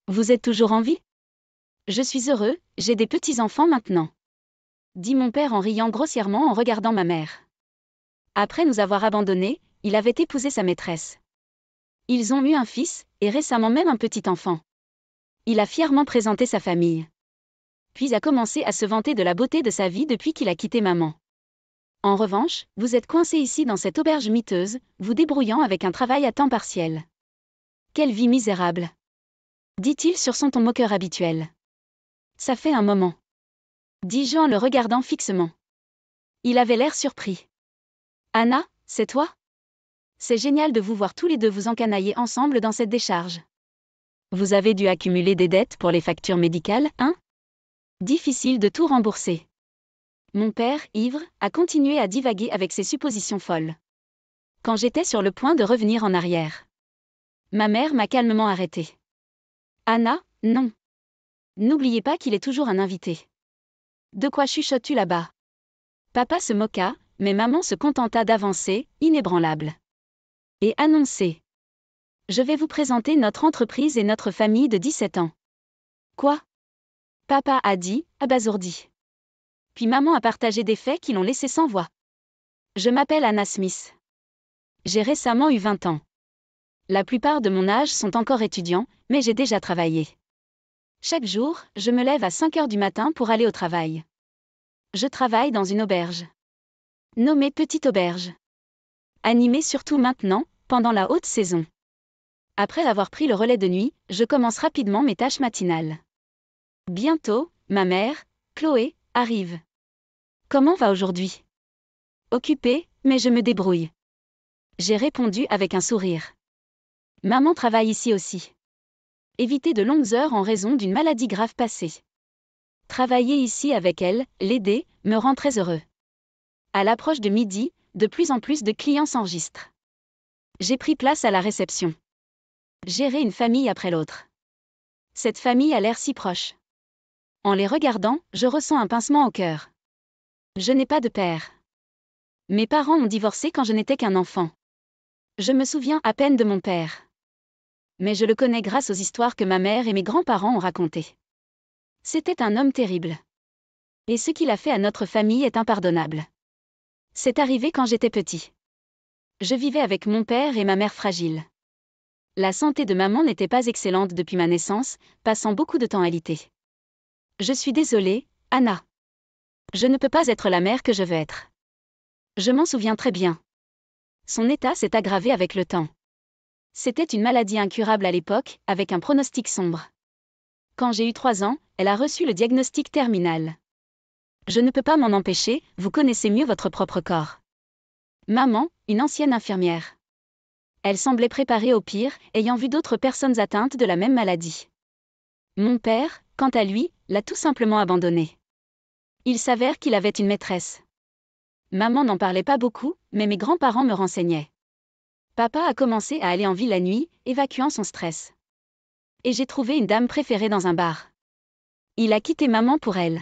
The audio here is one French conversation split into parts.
Vous êtes toujours en vie? Je suis heureux, j'ai des petits-enfants maintenant. Dit mon père en riant grossièrement en regardant ma mère. Après nous avoir abandonnés, il avait épousé sa maîtresse. Ils ont eu un fils, et récemment même un petit enfant. Il a fièrement présenté sa famille. Puis a commencé à se vanter de la beauté de sa vie depuis qu'il a quitté maman. En revanche, vous êtes coincé ici dans cette auberge miteuse, vous débrouillant avec un travail à temps partiel. Quelle vie misérable! Dit-il sur son ton moqueur habituel. Ça fait un moment. Dis-je en le regardant fixement. Il avait l'air surpris. Anna, c'est toi? C'est génial de vous voir tous les deux vous encanailler ensemble dans cette décharge. Vous avez dû accumuler des dettes pour les factures médicales, hein? Difficile de tout rembourser. Mon père, ivre, a continué à divaguer avec ses suppositions folles. Quand j'étais sur le point de revenir en arrière, ma mère m'a calmement arrêté. Anna, non. N'oubliez pas qu'il est toujours un invité. De quoi chuchotes-tu là-bas? Papa se moqua, mais maman se contenta d'avancer, inébranlable. Et annoncer. Je vais vous présenter notre entreprise et notre famille de 17 ans. Quoi? Papa a dit, abasourdi. Puis maman a partagé des faits qui l'ont laissé sans voix. Je m'appelle Anna Smith. J'ai récemment eu 20 ans. La plupart de mon âge sont encore étudiants, mais j'ai déjà travaillé. Chaque jour, je me lève à 5 heures du matin pour aller au travail. Je travaille dans une auberge. Nommée Petite Auberge. Animée surtout maintenant, pendant la haute saison. Après avoir pris le relais de nuit, je commence rapidement mes tâches matinales. Bientôt, ma mère, Chloé, arrive. Comment va aujourd'hui? Occupée, mais je me débrouille. J'ai répondu avec un sourire. Maman travaille ici aussi. Éviter de longues heures en raison d'une maladie grave passée. Travailler ici avec elle, l'aider, me rend très heureux. À l'approche de midi, de plus en plus de clients s'enregistrent. J'ai pris place à la réception. Gérer une famille après l'autre. Cette famille a l'air si proche. En les regardant, je ressens un pincement au cœur. Je n'ai pas de père. Mes parents ont divorcé quand je n'étais qu'un enfant. Je me souviens à peine de mon père. Mais je le connais grâce aux histoires que ma mère et mes grands-parents ont racontées. C'était un homme terrible. Et ce qu'il a fait à notre famille est impardonnable. C'est arrivé quand j'étais petit. Je vivais avec mon père et ma mère fragile. La santé de maman n'était pas excellente depuis ma naissance, passant beaucoup de temps à alité. Je suis désolée, Anna. Je ne peux pas être la mère que je veux être. Je m'en souviens très bien. Son état s'est aggravé avec le temps. C'était une maladie incurable à l'époque, avec un pronostic sombre. Quand j'ai eu 3 ans, elle a reçu le diagnostic terminal. Je ne peux pas m'en empêcher, vous connaissez mieux votre propre corps. Maman, une ancienne infirmière. Elle semblait préparée au pire, ayant vu d'autres personnes atteintes de la même maladie. Mon père, quant à lui, l'a tout simplement abandonné. Il s'avère qu'il avait une maîtresse. Maman n'en parlait pas beaucoup, mais mes grands-parents me renseignaient. Papa a commencé à aller en ville la nuit, évacuant son stress. Et j'ai trouvé une dame préférée dans un bar. Il a quitté maman pour elle.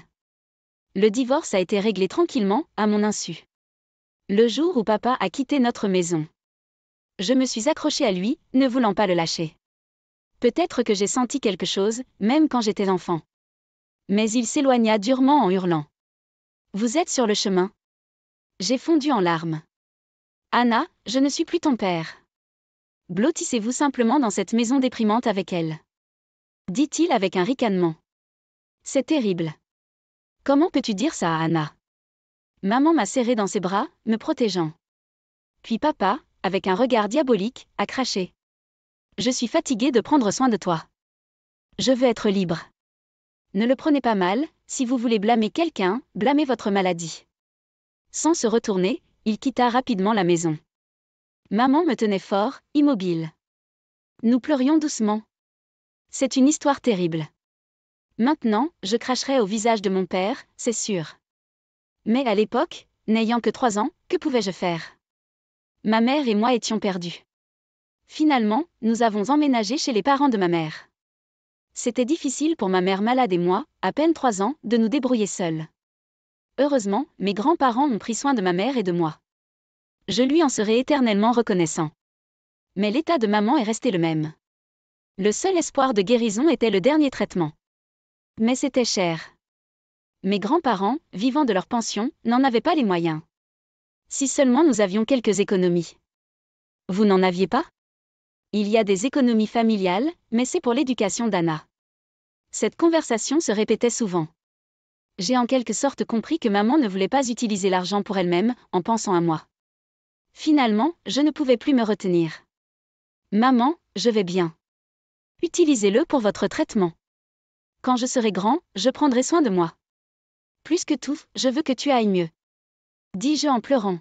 Le divorce a été réglé tranquillement, à mon insu. Le jour où papa a quitté notre maison. Je me suis accrochée à lui, ne voulant pas le lâcher. Peut-être que j'ai senti quelque chose, même quand j'étais enfant. Mais il s'éloigna durement en hurlant. Vous êtes sur le chemin? J'ai fondu en larmes. Anna, je ne suis plus ton père. Blottissez-vous simplement dans cette maison déprimante avec elle. Dit-il avec un ricanement. C'est terrible. Comment peux-tu dire ça à Anna? Maman m'a serré dans ses bras, me protégeant. Puis papa, avec un regard diabolique, a craché. Je suis fatigué de prendre soin de toi. Je veux être libre. Ne le prenez pas mal, si vous voulez blâmer quelqu'un, blâmez votre maladie. Sans se retourner, il quitta rapidement la maison. Maman me tenait fort, immobile. Nous pleurions doucement. C'est une histoire terrible. Maintenant, je cracherais au visage de mon père, c'est sûr. Mais à l'époque, n'ayant que 3 ans, que pouvais-je faire? Ma mère et moi étions perdus. Finalement, nous avons emménagé chez les parents de ma mère. C'était difficile pour ma mère malade et moi, à peine 3 ans, de nous débrouiller seuls. Heureusement, mes grands-parents ont pris soin de ma mère et de moi. Je lui en serai éternellement reconnaissant. Mais l'état de maman est resté le même. Le seul espoir de guérison était le dernier traitement. Mais c'était cher. Mes grands-parents, vivant de leur pension, n'en avaient pas les moyens. Si seulement nous avions quelques économies. Vous n'en aviez pas? Il y a des économies familiales, mais c'est pour l'éducation d'Anna. Cette conversation se répétait souvent. J'ai en quelque sorte compris que maman ne voulait pas utiliser l'argent pour elle-même, en pensant à moi. Finalement, je ne pouvais plus me retenir. Maman, je vais bien. Utilisez-le pour votre traitement. Quand je serai grand, je prendrai soin de moi. Plus que tout, je veux que tu ailles mieux. Dis-je en pleurant.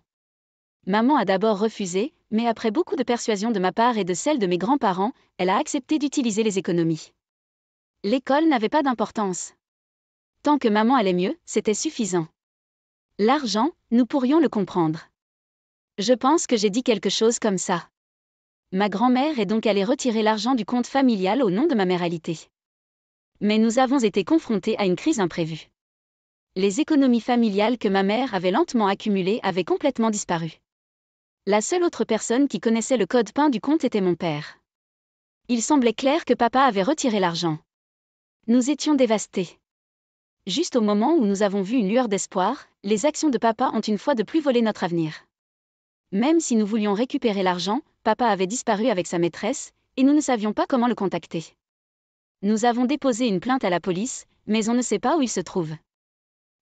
Maman a d'abord refusé, mais après beaucoup de persuasions de ma part et de celle de mes grands-parents, elle a accepté d'utiliser les économies. L'école n'avait pas d'importance. Tant que maman allait mieux, c'était suffisant. L'argent, nous pourrions le comprendre. Je pense que j'ai dit quelque chose comme ça. Ma grand-mère est donc allée retirer l'argent du compte familial au nom de ma mère alitée. Mais nous avons été confrontés à une crise imprévue. Les économies familiales que ma mère avait lentement accumulées avaient complètement disparu. La seule autre personne qui connaissait le code PIN du compte était mon père. Il semblait clair que papa avait retiré l'argent. Nous étions dévastés. Juste au moment où nous avons vu une lueur d'espoir, les actions de papa ont une fois de plus volé notre avenir. Même si nous voulions récupérer l'argent, papa avait disparu avec sa maîtresse, et nous ne savions pas comment le contacter. Nous avons déposé une plainte à la police, mais on ne sait pas où il se trouve.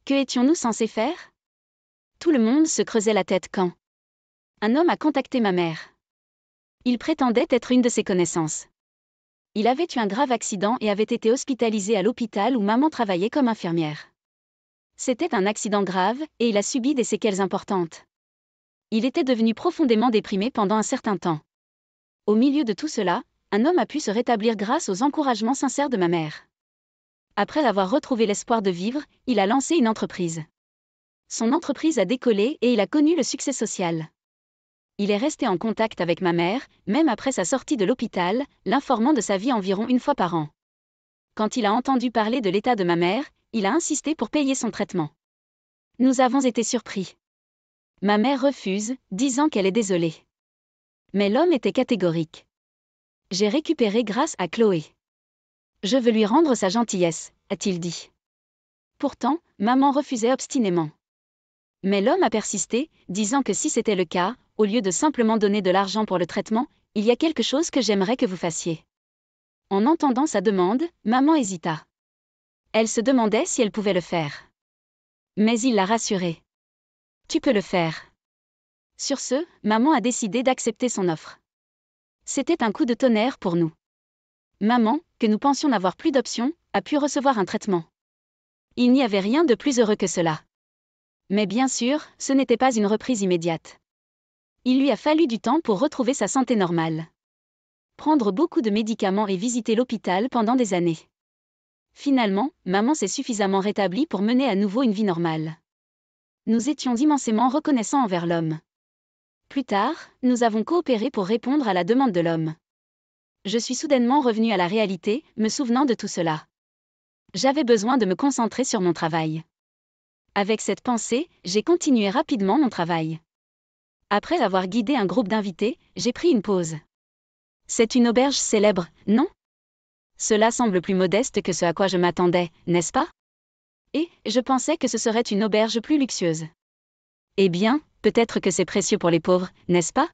Que étions-nous censés faire? Tout le monde se creusait la tête quand un homme a contacté ma mère. Il prétendait être une de ses connaissances. Il avait eu un grave accident et avait été hospitalisé à l'hôpital où maman travaillait comme infirmière. C'était un accident grave, et il a subi des séquelles importantes. Il était devenu profondément déprimé pendant un certain temps. Au milieu de tout cela, un homme a pu se rétablir grâce aux encouragements sincères de ma mère. Après avoir retrouvé l'espoir de vivre, il a lancé une entreprise. Son entreprise a décollé et il a connu le succès social. Il est resté en contact avec ma mère, même après sa sortie de l'hôpital, l'informant de sa vie environ une fois par an. Quand il a entendu parler de l'état de ma mère, il a insisté pour payer son traitement. Nous avons été surpris. Ma mère refuse, disant qu'elle est désolée. Mais l'homme était catégorique. J'ai récupéré grâce à Chloé. Je veux lui rendre sa gentillesse, a-t-il dit. Pourtant, maman refusait obstinément. Mais l'homme a persisté, disant que si c'était le cas, au lieu de simplement donner de l'argent pour le traitement, il y a quelque chose que j'aimerais que vous fassiez. En entendant sa demande, maman hésita. Elle se demandait si elle pouvait le faire. Mais il l'a rassurée. Tu peux le faire. Sur ce, maman a décidé d'accepter son offre. C'était un coup de tonnerre pour nous. Maman, que nous pensions n'avoir plus d'options, a pu recevoir un traitement. Il n'y avait rien de plus heureux que cela. Mais bien sûr, ce n'était pas une reprise immédiate. Il lui a fallu du temps pour retrouver sa santé normale. Prendre beaucoup de médicaments et visiter l'hôpital pendant des années. Finalement, maman s'est suffisamment rétablie pour mener à nouveau une vie normale. Nous étions immensément reconnaissants envers l'homme. Plus tard, nous avons coopéré pour répondre à la demande de l'homme. Je suis soudainement revenue à la réalité, me souvenant de tout cela. J'avais besoin de me concentrer sur mon travail. Avec cette pensée, j'ai continué rapidement mon travail. Après avoir guidé un groupe d'invités, j'ai pris une pause. C'est une auberge célèbre, non? Cela semble plus modeste que ce à quoi je m'attendais, n'est-ce pas? Et je pensais que ce serait une auberge plus luxueuse. Eh bien, peut-être que c'est précieux pour les pauvres, n'est-ce pas?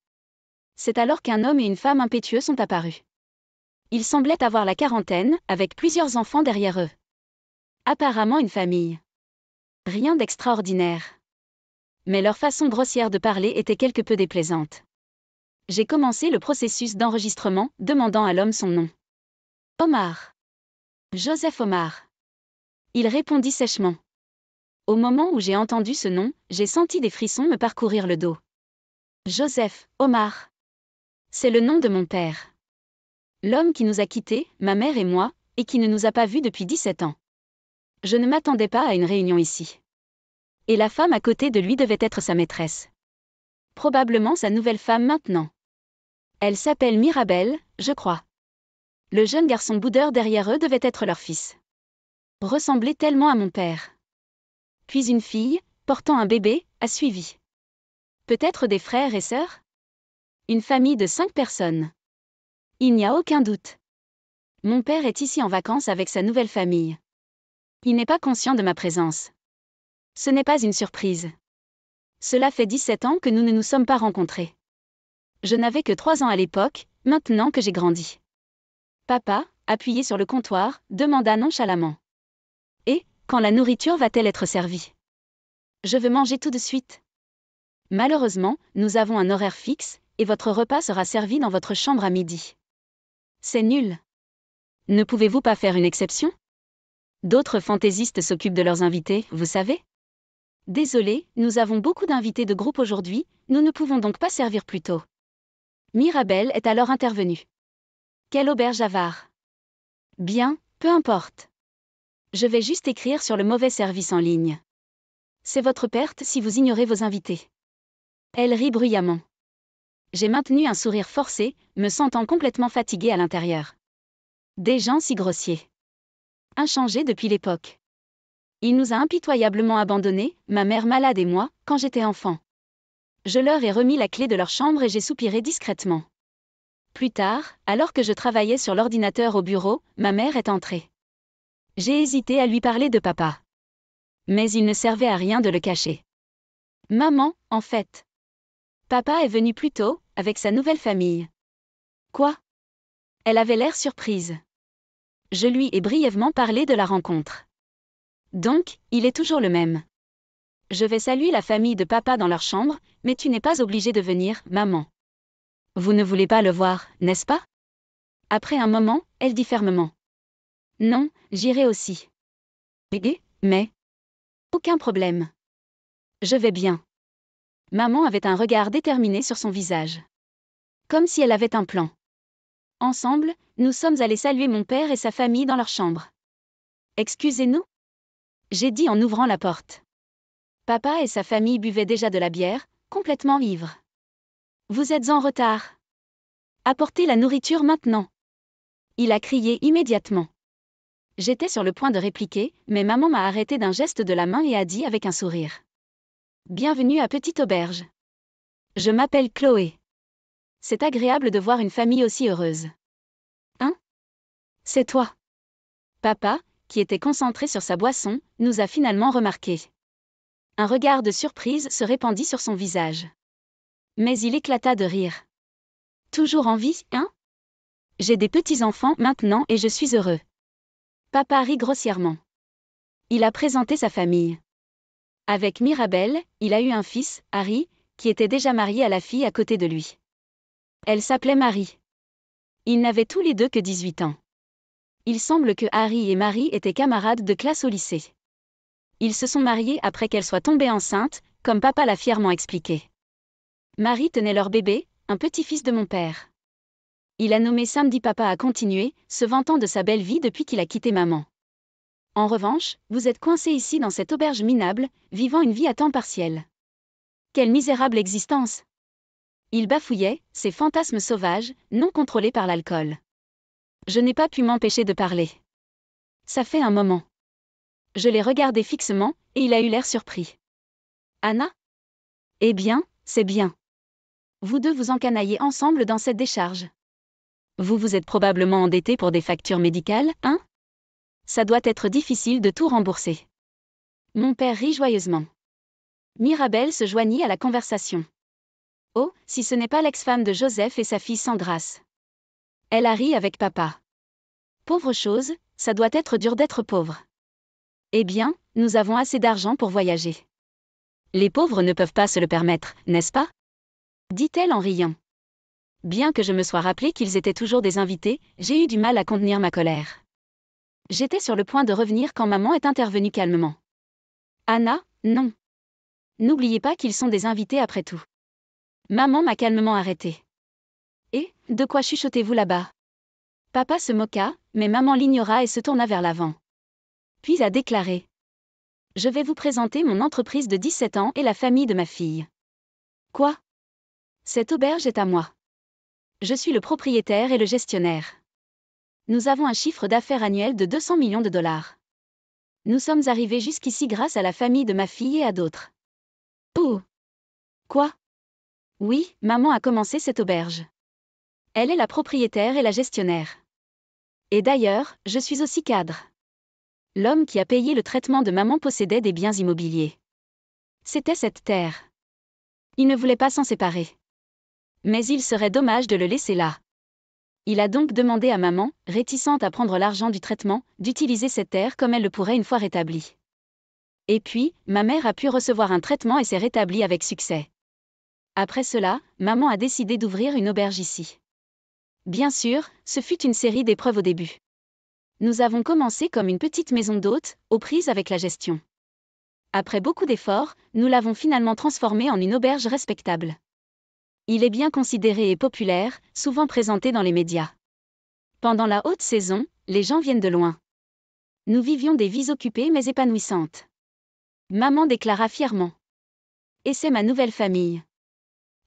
C'est alors qu'un homme et une femme impétueux sont apparus. Ils semblaient avoir la quarantaine, avec plusieurs enfants derrière eux. Apparemment une famille. Rien d'extraordinaire. Mais leur façon grossière de parler était quelque peu déplaisante. J'ai commencé le processus d'enregistrement, demandant à l'homme son nom. Omar. Joseph Omar. Il répondit sèchement. Au moment où j'ai entendu ce nom, j'ai senti des frissons me parcourir le dos. Joseph, Omar. C'est le nom de mon père. L'homme qui nous a quittés, ma mère et moi, et qui ne nous a pas vus depuis 17 ans. Je ne m'attendais pas à une réunion ici. Et la femme à côté de lui devait être sa maîtresse. Probablement sa nouvelle femme maintenant. Elle s'appelle Mirabelle, je crois. Le jeune garçon boudeur derrière eux devait être leur fils. Ressemblait tellement à mon père. Puis une fille, portant un bébé, a suivi. Peut-être des frères et sœurs? Une famille de 5 personnes. Il n'y a aucun doute. Mon père est ici en vacances avec sa nouvelle famille. Il n'est pas conscient de ma présence. Ce n'est pas une surprise. Cela fait 17 ans que nous ne nous sommes pas rencontrés. Je n'avais que 3 ans à l'époque, maintenant que j'ai grandi. Papa, appuyé sur le comptoir, demanda nonchalamment. Et, quand la nourriture va-t-elle être servie? Je veux manger tout de suite. Malheureusement, nous avons un horaire fixe, et votre repas sera servi dans votre chambre à midi. C'est nul. Ne pouvez-vous pas faire une exception? D'autres fantaisistes s'occupent de leurs invités, vous savez? Désolé, nous avons beaucoup d'invités de groupe aujourd'hui, nous ne pouvons donc pas servir plus tôt. Mirabel est alors intervenue. Quelle auberge avare! Bien, peu importe. Je vais juste écrire sur le mauvais service en ligne. C'est votre perte si vous ignorez vos invités. Elle rit bruyamment. J'ai maintenu un sourire forcé, me sentant complètement fatiguée à l'intérieur. Des gens si grossiers. Inchangés depuis l'époque. Il nous a impitoyablement abandonnés, ma mère malade et moi, quand j'étais enfant. Je leur ai remis la clé de leur chambre et j'ai soupiré discrètement. Plus tard, alors que je travaillais sur l'ordinateur au bureau, ma mère est entrée. J'ai hésité à lui parler de papa. Mais il ne servait à rien de le cacher. Maman, en fait. Papa est venu plus tôt, avec sa nouvelle famille. Quoi? Elle avait l'air surprise. Je lui ai brièvement parlé de la rencontre. Donc, il est toujours le même. Je vais saluer la famille de papa dans leur chambre, mais tu n'es pas obligée de venir, maman. Vous ne voulez pas le voir, n'est-ce pas? Après un moment, elle dit fermement. Non, j'irai aussi. Mais... Aucun problème. Je vais bien. Maman avait un regard déterminé sur son visage. Comme si elle avait un plan. Ensemble, nous sommes allés saluer mon père et sa famille dans leur chambre. Excusez-nous? J'ai dit en ouvrant la porte. Papa et sa famille buvaient déjà de la bière, complètement ivres. Vous êtes en retard. Apportez la nourriture maintenant. Il a crié immédiatement. J'étais sur le point de répliquer, mais maman m'a arrêté d'un geste de la main et a dit avec un sourire. Bienvenue à Petite Auberge. Je m'appelle Chloé. C'est agréable de voir une famille aussi heureuse. Hein? C'est toi. Papa, qui était concentré sur sa boisson, nous a finalement remarqués. Un regard de surprise se répandit sur son visage. Mais il éclata de rire. Toujours en vie, hein? J'ai des petits-enfants maintenant et je suis heureux. Papa rit grossièrement. Il a présenté sa famille. Avec Mirabel, il a eu un fils, Harry, qui était déjà marié à la fille à côté de lui. Elle s'appelait Marie. Ils n'avaient tous les deux que 18 ans. Il semble que Harry et Marie étaient camarades de classe au lycée. Ils se sont mariés après qu'elle soit tombée enceinte, comme papa l'a fièrement expliqué. Marie tenait leur bébé, un petit-fils de mon père. Il a nommé Samedi. Papa a continué, se vantant de sa belle vie depuis qu'il a quitté maman. En revanche, vous êtes coincé ici dans cette auberge minable, vivant une vie à temps partiel. Quelle misérable existence! Il bafouillait, ses fantasmes sauvages, non contrôlés par l'alcool. Je n'ai pas pu m'empêcher de parler. Ça fait un moment. Je l'ai regardé fixement, et il a eu l'air surpris. Anna? Eh bien, c'est bien. Vous deux vous encanaillez ensemble dans cette décharge. Vous vous êtes probablement endetté pour des factures médicales, hein? Ça doit être difficile de tout rembourser. Mon père rit joyeusement. Mirabel se joignit à la conversation. Oh, si ce n'est pas l'ex-femme de Joseph et sa fille sans grâce. Elle a ri avec papa. Pauvre chose, ça doit être dur d'être pauvre. Eh bien, nous avons assez d'argent pour voyager. Les pauvres ne peuvent pas se le permettre, n'est-ce pas? Dit-elle en riant. Bien que je me sois rappelé qu'ils étaient toujours des invités, j'ai eu du mal à contenir ma colère. J'étais sur le point de revenir quand maman est intervenue calmement. Anna, non. N'oubliez pas qu'ils sont des invités après tout. Maman m'a calmement arrêtée. Et, de quoi chuchotez-vous là-bas? Papa se moqua, mais maman l'ignora et se tourna vers l'avant. Puis a déclaré. Je vais vous présenter mon entreprise de 17 ans et la famille de ma fille. Quoi? Cette auberge est à moi. Je suis le propriétaire et le gestionnaire. Nous avons un chiffre d'affaires annuel de 200 millions de dollars. Nous sommes arrivés jusqu'ici grâce à la famille de ma fille et à d'autres. Oh! Quoi? Oui, maman a commencé cette auberge. Elle est la propriétaire et la gestionnaire. Et d'ailleurs, je suis aussi cadre. L'homme qui a payé le traitement de maman possédait des biens immobiliers. C'était cette terre. Il ne voulait pas s'en séparer. Mais il serait dommage de le laisser là. Il a donc demandé à maman, réticente à prendre l'argent du traitement, d'utiliser cette terre comme elle le pourrait une fois rétablie. Et puis, ma mère a pu recevoir un traitement et s'est rétablie avec succès. Après cela, maman a décidé d'ouvrir une auberge ici. Bien sûr, ce fut une série d'épreuves au début. Nous avons commencé comme une petite maison d'hôtes, aux prises avec la gestion. Après beaucoup d'efforts, nous l'avons finalement transformé en une auberge respectable. Il est bien considéré et populaire, souvent présenté dans les médias. Pendant la haute saison, les gens viennent de loin. Nous vivions des vies occupées mais épanouissantes. Maman déclara fièrement. Et c'est ma nouvelle famille.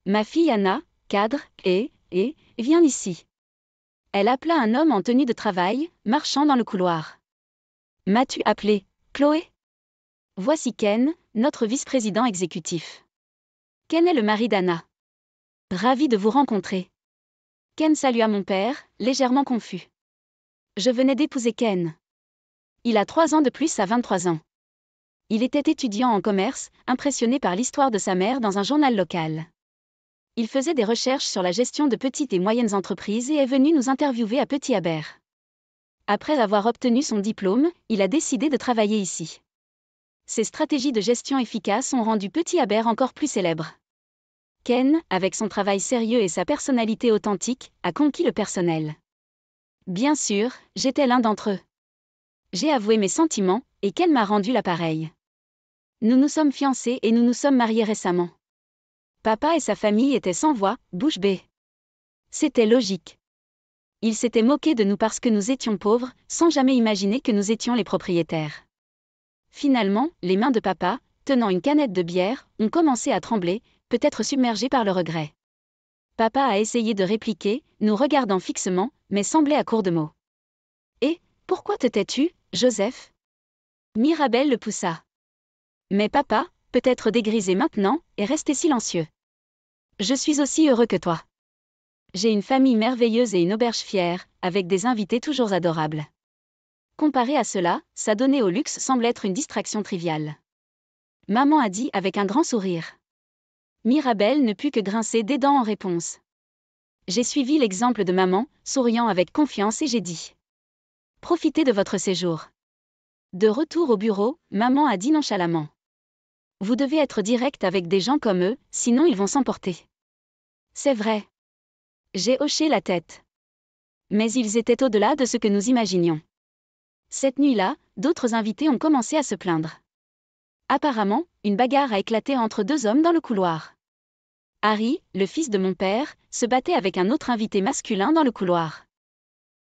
Ma fille Anna, cadre, vient ici. Elle appela un homme en tenue de travail, marchant dans le couloir. M'as-tu appelé, Chloé? Voici Ken, notre vice-président exécutif. Ken est le mari d'Anna. Ravi de vous rencontrer. Ken salua mon père, légèrement confus. Je venais d'épouser Ken. Il a 3 ans de plus à 23 ans. Il était étudiant en commerce, impressionné par l'histoire de sa mère dans un journal local. Il faisait des recherches sur la gestion de petites et moyennes entreprises et est venu nous interviewer à Petit Aber. Après avoir obtenu son diplôme, il a décidé de travailler ici. Ses stratégies de gestion efficaces ont rendu Petit Aber encore plus célèbre. Ken, avec son travail sérieux et sa personnalité authentique, a conquis le personnel. Bien sûr, j'étais l'un d'entre eux. J'ai avoué mes sentiments, et Ken m'a rendu l'appareil. Nous nous sommes fiancés et nous nous sommes mariés récemment. Papa et sa famille étaient sans voix, bouche bée. C'était logique. Ils s'étaient moqués de nous parce que nous étions pauvres, sans jamais imaginer que nous étions les propriétaires. Finalement, les mains de papa, tenant une canette de bière, ont commencé à trembler, peut-être submergées par le regret. Papa a essayé de répliquer, nous regardant fixement, mais semblait à court de mots. « Et, pourquoi te tais-tu, Joseph ?» Mirabel le poussa. Mais papa, peut-être dégrisé maintenant, est resté silencieux. Je suis aussi heureux que toi. J'ai une famille merveilleuse et une auberge fière, avec des invités toujours adorables. Comparé à cela, s'adonner au luxe semble être une distraction triviale. Maman a dit avec un grand sourire. Mirabel ne put que grincer des dents en réponse. J'ai suivi l'exemple de maman, souriant avec confiance et j'ai dit. Profitez de votre séjour. De retour au bureau, maman a dit nonchalamment. Vous devez être direct avec des gens comme eux, sinon ils vont s'emporter. C'est vrai. J'ai hoché la tête. Mais ils étaient au-delà de ce que nous imaginions. Cette nuit-là, d'autres invités ont commencé à se plaindre. Apparemment, une bagarre a éclaté entre 2 hommes dans le couloir. Harry, le fils de mon père, se battait avec un autre invité masculin dans le couloir.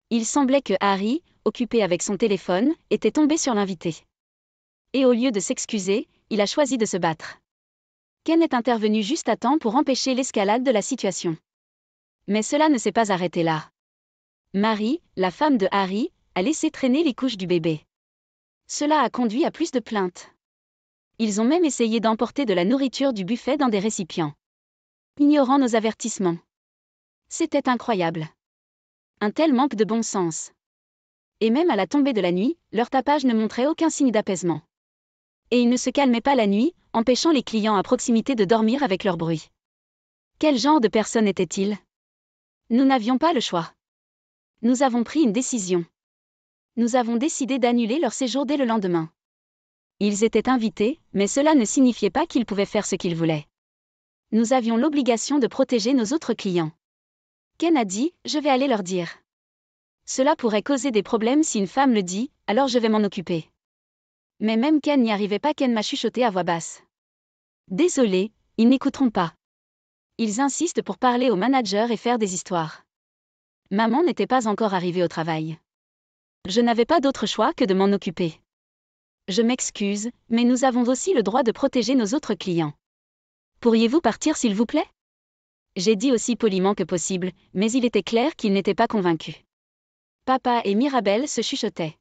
Il semblait que Harry, occupé avec son téléphone, était tombé sur l'invité. Et au lieu de s'excuser, il a choisi de se battre. Ken est intervenu juste à temps pour empêcher l'escalade de la situation. Mais cela ne s'est pas arrêté là. Mary, la femme de Harry, a laissé traîner les couches du bébé. Cela a conduit à plus de plaintes. Ils ont même essayé d'emporter de la nourriture du buffet dans des récipients. Ignorant nos avertissements. C'était incroyable. Un tel manque de bon sens. Et même à la tombée de la nuit, leur tapage ne montrait aucun signe d'apaisement. Et ils ne se calmaient pas la nuit, empêchant les clients à proximité de dormir avec leur bruit. Quel genre de personnes étaient-ils ? Nous n'avions pas le choix. Nous avons pris une décision. Nous avons décidé d'annuler leur séjour dès le lendemain. Ils étaient invités, mais cela ne signifiait pas qu'ils pouvaient faire ce qu'ils voulaient. Nous avions l'obligation de protéger nos autres clients. Ken a dit, je vais aller leur dire. Cela pourrait causer des problèmes si une femme le dit, alors je vais m'en occuper. Mais même Ken n'y arrivait pas. Ken m'a chuchoté à voix basse. Désolé, ils n'écouteront pas. Ils insistent pour parler au manager et faire des histoires. Maman n'était pas encore arrivée au travail. Je n'avais pas d'autre choix que de m'en occuper. Je m'excuse, mais nous avons aussi le droit de protéger nos autres clients. Pourriez-vous partir s'il vous plaît ? J'ai dit aussi poliment que possible, mais il était clair qu'ils n'étaient pas convaincus. Papa et Mirabel se chuchotaient.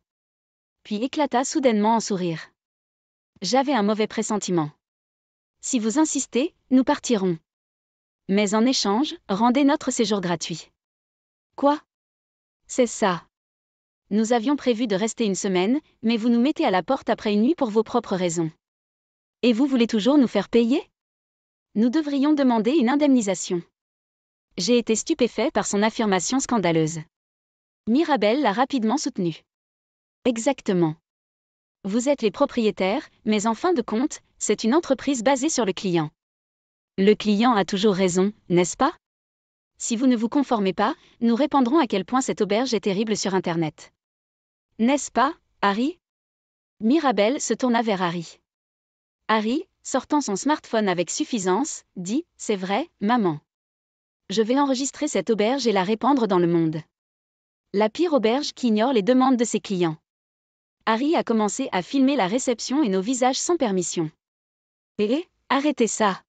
Puis éclata soudainement en sourire. J'avais un mauvais pressentiment. Si vous insistez, nous partirons. Mais en échange, rendez notre séjour gratuit. Quoi ? C'est ça. Nous avions prévu de rester une semaine, mais vous nous mettez à la porte après une nuit pour vos propres raisons. Et vous voulez toujours nous faire payer? Nous devrions demander une indemnisation. J'ai été stupéfait par son affirmation scandaleuse. Mirabel l'a rapidement soutenue. Exactement. Vous êtes les propriétaires, mais en fin de compte, c'est une entreprise basée sur le client. Le client a toujours raison, n'est-ce pas? Si vous ne vous conformez pas, nous répandrons à quel point cette auberge est terrible sur Internet. N'est-ce pas, Harry? Mirabel se tourna vers Harry. Harry, sortant son smartphone avec suffisance, dit « C'est vrai, maman. Je vais enregistrer cette auberge et la répandre dans le monde. La pire auberge qui ignore les demandes de ses clients. » Harry a commencé à filmer la réception et nos visages sans permission. Arrêtez ça.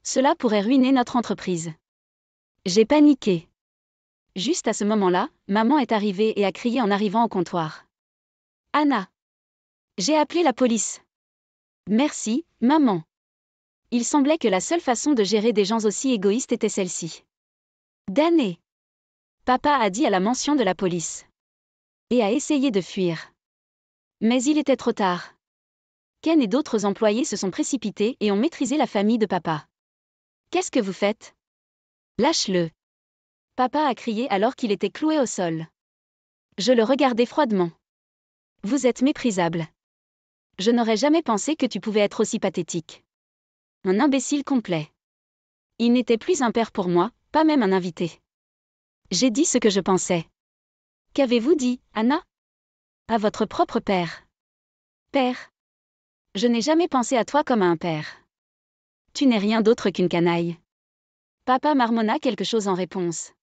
Cela pourrait ruiner notre entreprise. J'ai paniqué. Juste à ce moment-là, maman est arrivée et a crié en arrivant au comptoir. Anna. J'ai appelé la police. Merci, maman. Il semblait que la seule façon de gérer des gens aussi égoïstes était celle-ci. Damné. Papa a dit à la mention de la police. Et a essayé de fuir. Mais il était trop tard. Ken et d'autres employés se sont précipités et ont maîtrisé la famille de papa. Qu'est-ce que vous faites? Lâche-le. Papa a crié alors qu'il était cloué au sol. Je le regardais froidement. Vous êtes méprisable. Je n'aurais jamais pensé que tu pouvais être aussi pathétique. Un imbécile complet. Il n'était plus un père pour moi, pas même un invité. J'ai dit ce que je pensais. Qu'avez-vous dit, Anna? À votre propre père. Père. Je n'ai jamais pensé à toi comme à un père. Tu n'es rien d'autre qu'une canaille. Papa marmonna quelque chose en réponse.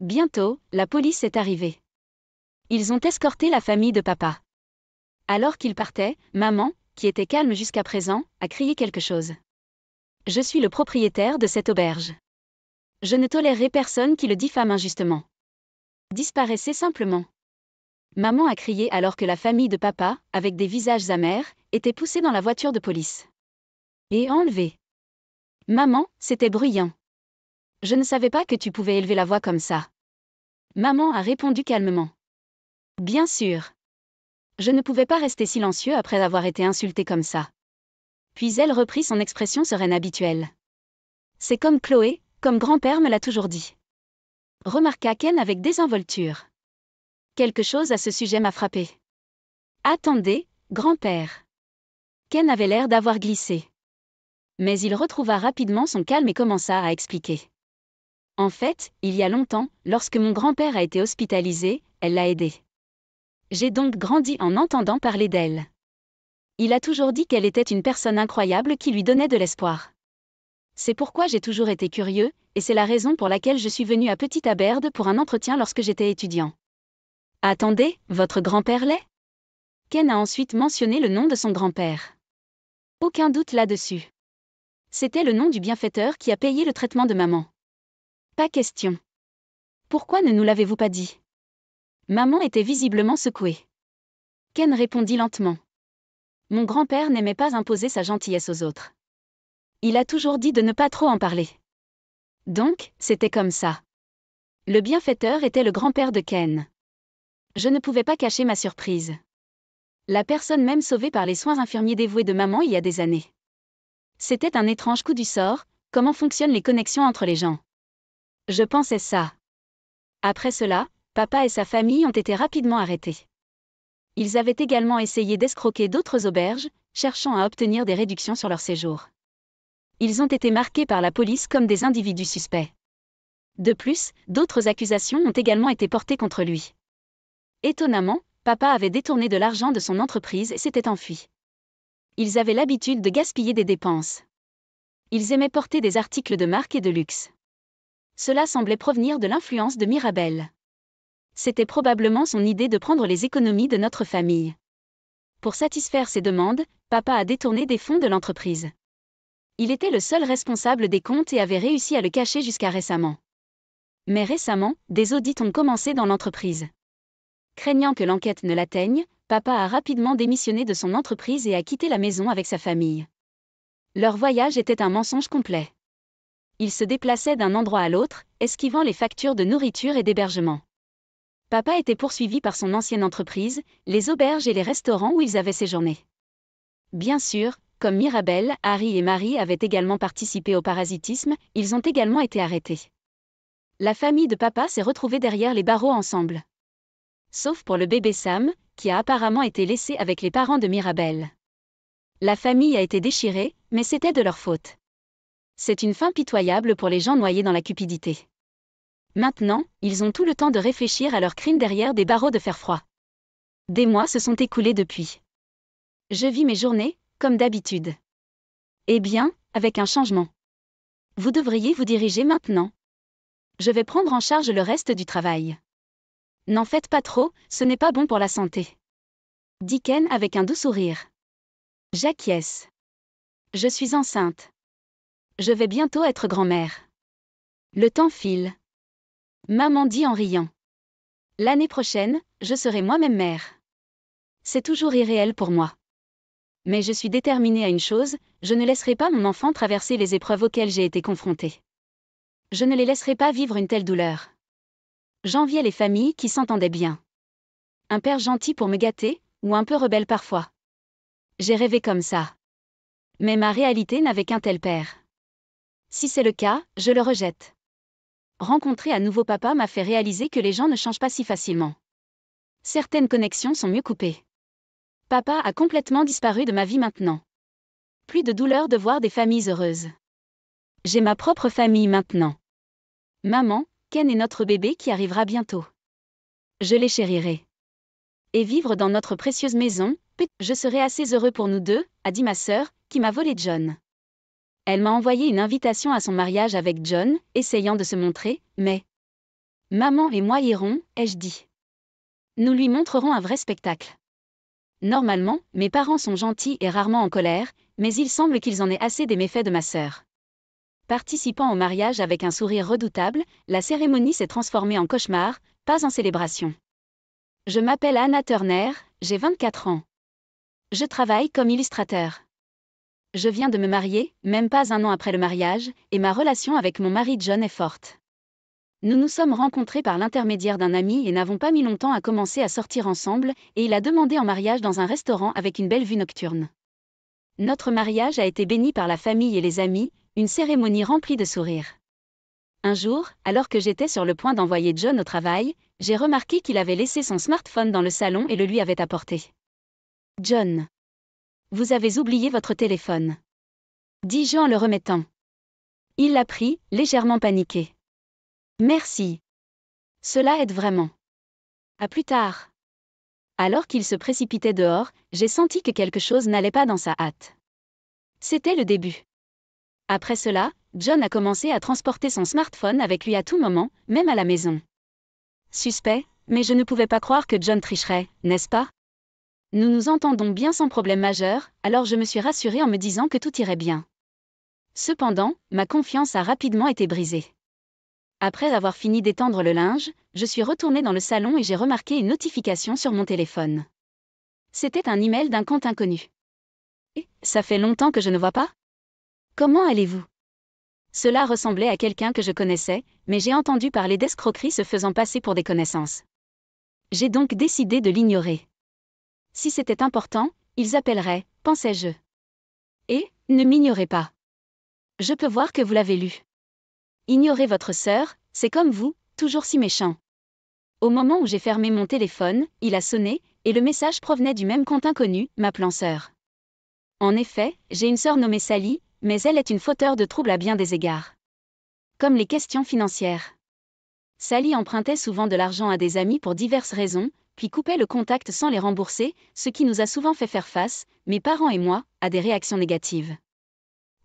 Bientôt, la police est arrivée. Ils ont escorté la famille de papa. Alors qu'ils partaient, maman, qui était calme jusqu'à présent, a crié quelque chose. Je suis le propriétaire de cette auberge. Je ne tolérerai personne qui le diffame injustement. Disparaissez simplement. Maman a crié alors que la famille de papa, avec des visages amers, était poussée dans la voiture de police. Et enlevée. Maman, c'était bruyant. Je ne savais pas que tu pouvais élever la voix comme ça. Maman a répondu calmement. Bien sûr. Je ne pouvais pas rester silencieux après avoir été insultée comme ça. Puis elle reprit son expression sereine habituelle. C'est comme Chloé, comme grand-père me l'a toujours dit. Remarqua Ken avec désinvolture. Quelque chose à ce sujet m'a frappé. Attendez, grand-père. Ken avait l'air d'avoir glissé. Mais il retrouva rapidement son calme et commença à expliquer. En fait, il y a longtemps, lorsque mon grand-père a été hospitalisé, elle l'a aidé. J'ai donc grandi en entendant parler d'elle. Il a toujours dit qu'elle était une personne incroyable qui lui donnait de l'espoir. C'est pourquoi j'ai toujours été curieux, et c'est la raison pour laquelle je suis venu à Petite Aberde pour un entretien lorsque j'étais étudiant. Attendez, votre grand-père l'est? Ken a ensuite mentionné le nom de son grand-père. Aucun doute là-dessus. C'était le nom du bienfaiteur qui a payé le traitement de maman. Pas question. Pourquoi ne nous l'avez-vous pas dit? Maman était visiblement secouée. Ken répondit lentement. Mon grand-père n'aimait pas imposer sa gentillesse aux autres. Il a toujours dit de ne pas trop en parler. Donc, c'était comme ça. Le bienfaiteur était le grand-père de Ken. Je ne pouvais pas cacher ma surprise. La personne même sauvée par les soins infirmiers dévoués de maman il y a des années. C'était un étrange coup du sort, comment fonctionnent les connexions entre les gens. Je pensais ça. Après cela, papa et sa famille ont été rapidement arrêtés. Ils avaient également essayé d'escroquer d'autres auberges, cherchant à obtenir des réductions sur leur séjour. Ils ont été marqués par la police comme des individus suspects. De plus, d'autres accusations ont également été portées contre lui. Étonnamment, papa avait détourné de l'argent de son entreprise et s'était enfui. Ils avaient l'habitude de gaspiller des dépenses. Ils aimaient porter des articles de marque et de luxe. Cela semblait provenir de l'influence de Mirabel. C'était probablement son idée de prendre les économies de notre famille. Pour satisfaire ses demandes, papa a détourné des fonds de l'entreprise. Il était le seul responsable des comptes et avait réussi à le cacher jusqu'à récemment. Mais récemment, des audits ont commencé dans l'entreprise. Craignant que l'enquête ne l'atteigne, papa a rapidement démissionné de son entreprise et a quitté la maison avec sa famille. Leur voyage était un mensonge complet. Ils se déplaçaient d'un endroit à l'autre, esquivant les factures de nourriture et d'hébergement. Papa était poursuivi par son ancienne entreprise, les auberges et les restaurants où ils avaient séjourné. Bien sûr, comme Mirabel, Harry et Marie avaient également participé au parasitisme, ils ont également été arrêtés. La famille de papa s'est retrouvée derrière les barreaux ensemble. Sauf pour le bébé Sam, qui a apparemment été laissé avec les parents de Mirabel. La famille a été déchirée, mais c'était de leur faute. C'est une fin pitoyable pour les gens noyés dans la cupidité. Maintenant, ils ont tout le temps de réfléchir à leurs crimes derrière des barreaux de fer froid. Des mois se sont écoulés depuis. Je vis mes journées, comme d'habitude. Eh bien, avec un changement. Vous devriez vous diriger maintenant. Je vais prendre en charge le reste du travail. N'en faites pas trop, ce n'est pas bon pour la santé. Dit Ken avec un doux sourire. J'acquiesce. Je suis enceinte. Je vais bientôt être grand-mère. Le temps file. Maman dit en riant. L'année prochaine, je serai moi-même mère. C'est toujours irréel pour moi. Mais je suis déterminée à une chose, je ne laisserai pas mon enfant traverser les épreuves auxquelles j'ai été confrontée. Je ne les laisserai pas vivre une telle douleur. J'enviais les familles qui s'entendaient bien. Un père gentil pour me gâter, ou un peu rebelle parfois. J'ai rêvé comme ça. Mais ma réalité n'avait qu'un tel père. Si c'est le cas, je le rejette. Rencontrer un nouveau papa m'a fait réaliser que les gens ne changent pas si facilement. Certaines connexions sont mieux coupées. Papa a complètement disparu de ma vie maintenant. Plus de douleur de voir des familles heureuses. J'ai ma propre famille maintenant. Maman, Ken est notre bébé qui arrivera bientôt. Je les chérirai. Et vivre dans notre précieuse maison, je serai assez heureux pour nous deux, a dit ma sœur, qui m'a volé John. Elle m'a envoyé une invitation à son mariage avec John, essayant de se montrer, mais... Maman et moi irons, ai-je dit. Nous lui montrerons un vrai spectacle. Normalement, mes parents sont gentils et rarement en colère, mais il semble qu'ils en aient assez des méfaits de ma sœur. Participant au mariage avec un sourire redoutable, la cérémonie s'est transformée en cauchemar, pas en célébration. Je m'appelle Anna Turner, j'ai 24 ans. Je travaille comme illustrateur. Je viens de me marier, même pas un an après le mariage, et ma relation avec mon mari John est forte. Nous nous sommes rencontrés par l'intermédiaire d'un ami et n'avons pas mis longtemps à commencer à sortir ensemble, et il a demandé en mariage dans un restaurant avec une belle vue nocturne. Notre mariage a été béni par la famille et les amis, une cérémonie remplie de sourires. Un jour, alors que j'étais sur le point d'envoyer John au travail, j'ai remarqué qu'il avait laissé son smartphone dans le salon et le lui avait apporté. « John. Vous avez oublié votre téléphone. » dis-je en le remettant. Il l'a pris, légèrement paniqué. « Merci. Cela aide vraiment. À plus tard. » Alors qu'il se précipitait dehors, j'ai senti que quelque chose n'allait pas dans sa hâte. C'était le début. Après cela, John a commencé à transporter son smartphone avec lui à tout moment, même à la maison. Suspect, mais je ne pouvais pas croire que John tricherait, n'est-ce pas? Nous nous entendons bien sans problème majeur, alors je me suis rassurée en me disant que tout irait bien. Cependant, ma confiance a rapidement été brisée. Après avoir fini d'étendre le linge, je suis retournée dans le salon et j'ai remarqué une notification sur mon téléphone. C'était un email d'un compte inconnu. Et, ça fait longtemps que je ne vois pas? Comment allez-vous? Cela ressemblait à quelqu'un que je connaissais, mais j'ai entendu parler d'escroqueries se faisant passer pour des connaissances. J'ai donc décidé de l'ignorer. Si c'était important, ils appelleraient, pensais-je. Et, ne m'ignorez pas. Je peux voir que vous l'avez lu. Ignorez votre sœur, c'est comme vous, toujours si méchant. Au moment où j'ai fermé mon téléphone, il a sonné, et le message provenait du même compte inconnu, m'appelant sœur. En effet, j'ai une sœur nommée Sally, mais elle est une fauteur de troubles à bien des égards. Comme les questions financières. Sally empruntait souvent de l'argent à des amis pour diverses raisons, puis coupait le contact sans les rembourser, ce qui nous a souvent fait faire face, mes parents et moi, à des réactions négatives.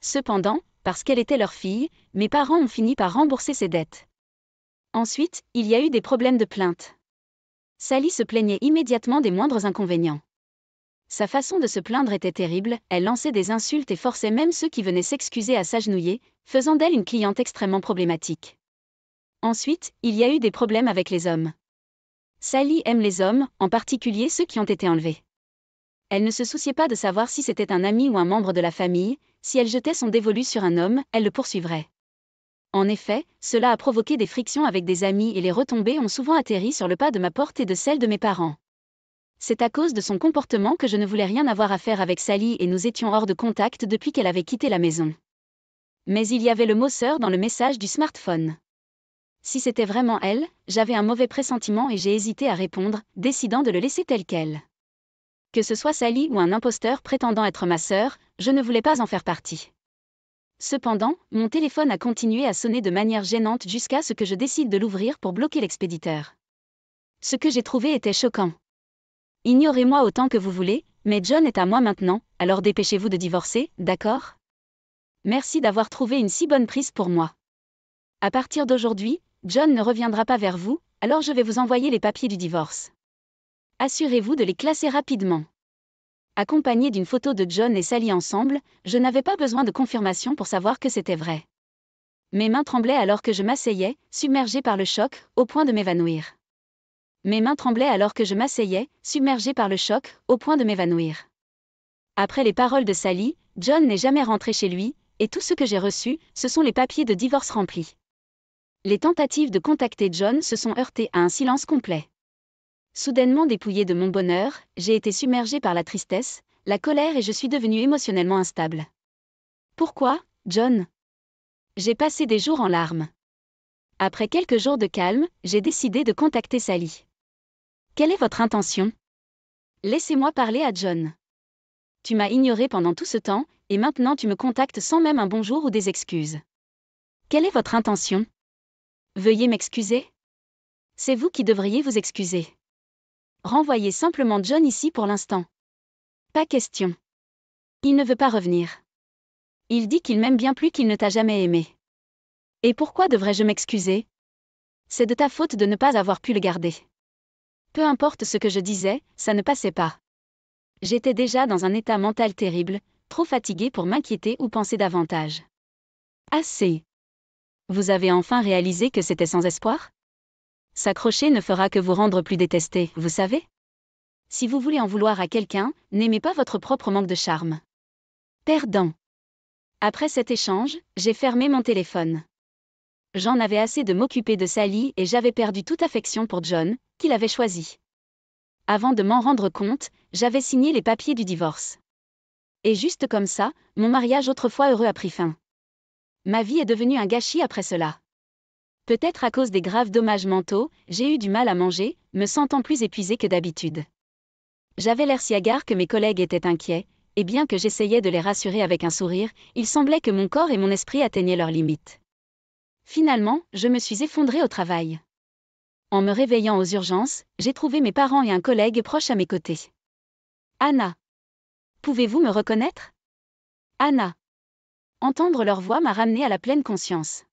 Cependant, parce qu'elle était leur fille, mes parents ont fini par rembourser ses dettes. Ensuite, il y a eu des problèmes de plainte. Sally se plaignait immédiatement des moindres inconvénients. Sa façon de se plaindre était terrible, elle lançait des insultes et forçait même ceux qui venaient s'excuser à s'agenouiller, faisant d'elle une cliente extrêmement problématique. Ensuite, il y a eu des problèmes avec les hommes. Sally aime les hommes, en particulier ceux qui ont été enlevés. Elle ne se souciait pas de savoir si c'était un ami ou un membre de la famille, si elle jetait son dévolu sur un homme, elle le poursuivrait. En effet, cela a provoqué des frictions avec des amis et les retombées ont souvent atterri sur le pas de ma porte et de celle de mes parents. C'est à cause de son comportement que je ne voulais rien avoir à faire avec Sally et nous étions hors de contact depuis qu'elle avait quitté la maison. Mais il y avait le mot sœur dans le message du smartphone. Si c'était vraiment elle, j'avais un mauvais pressentiment et j'ai hésité à répondre, décidant de le laisser tel quel. Que ce soit Sally ou un imposteur prétendant être ma sœur, je ne voulais pas en faire partie. Cependant, mon téléphone a continué à sonner de manière gênante jusqu'à ce que je décide de l'ouvrir pour bloquer l'expéditeur. Ce que j'ai trouvé était choquant. Ignorez-moi autant que vous voulez, mais John est à moi maintenant, alors dépêchez-vous de divorcer, d'accord ? Merci d'avoir trouvé une si bonne prise pour moi. À partir d'aujourd'hui, John ne reviendra pas vers vous, alors je vais vous envoyer les papiers du divorce. Assurez-vous de les classer rapidement. Accompagné d'une photo de John et Sally ensemble, je n'avais pas besoin de confirmation pour savoir que c'était vrai. Mes mains tremblaient alors que je m'asseyais, submergée par le choc, au point de m'évanouir. Mes mains tremblaient alors que je m'asseyais, submergée par le choc, au point de m'évanouir. Après les paroles de Sally, John n'est jamais rentré chez lui, et tout ce que j'ai reçu, ce sont les papiers de divorce remplis. Les tentatives de contacter John se sont heurtées à un silence complet. Soudainement dépouillée de mon bonheur, j'ai été submergée par la tristesse, la colère et je suis devenue émotionnellement instable. Pourquoi, John ? J'ai passé des jours en larmes. Après quelques jours de calme, j'ai décidé de contacter Sally. Quelle est votre intention ? Laissez-moi parler à John. Tu m'as ignoré pendant tout ce temps, et maintenant tu me contactes sans même un bonjour ou des excuses. Quelle est votre intention ? Veuillez m'excuser ? C'est vous qui devriez vous excuser. Renvoyez simplement John ici pour l'instant. Pas question. Il ne veut pas revenir. Il dit qu'il m'aime bien plus qu'il ne t'a jamais aimé. Et pourquoi devrais-je m'excuser ? C'est de ta faute de ne pas avoir pu le garder. Peu importe ce que je disais, ça ne passait pas. J'étais déjà dans un état mental terrible, trop fatiguée pour m'inquiéter ou penser davantage. Assez. Vous avez enfin réalisé que c'était sans espoir ? S'accrocher ne fera que vous rendre plus détesté, vous savez ? Si vous voulez en vouloir à quelqu'un, n'aimez pas votre propre manque de charme. Perdant. Après cet échange, j'ai fermé mon téléphone. J'en avais assez de m'occuper de Sally et j'avais perdu toute affection pour John, qu'il avait choisi. Avant de m'en rendre compte, j'avais signé les papiers du divorce. Et juste comme ça, mon mariage autrefois heureux a pris fin. Ma vie est devenue un gâchis après cela. Peut-être à cause des graves dommages mentaux, j'ai eu du mal à manger, me sentant plus épuisée que d'habitude. J'avais l'air si hagard que mes collègues étaient inquiets, et bien que j'essayais de les rassurer avec un sourire, il semblait que mon corps et mon esprit atteignaient leurs limites. Finalement, je me suis effondrée au travail. En me réveillant aux urgences, j'ai trouvé mes parents et un collègue proche à mes côtés. Anna. Pouvez-vous me reconnaître ? Anna. Entendre leur voix m'a ramenée à la pleine conscience.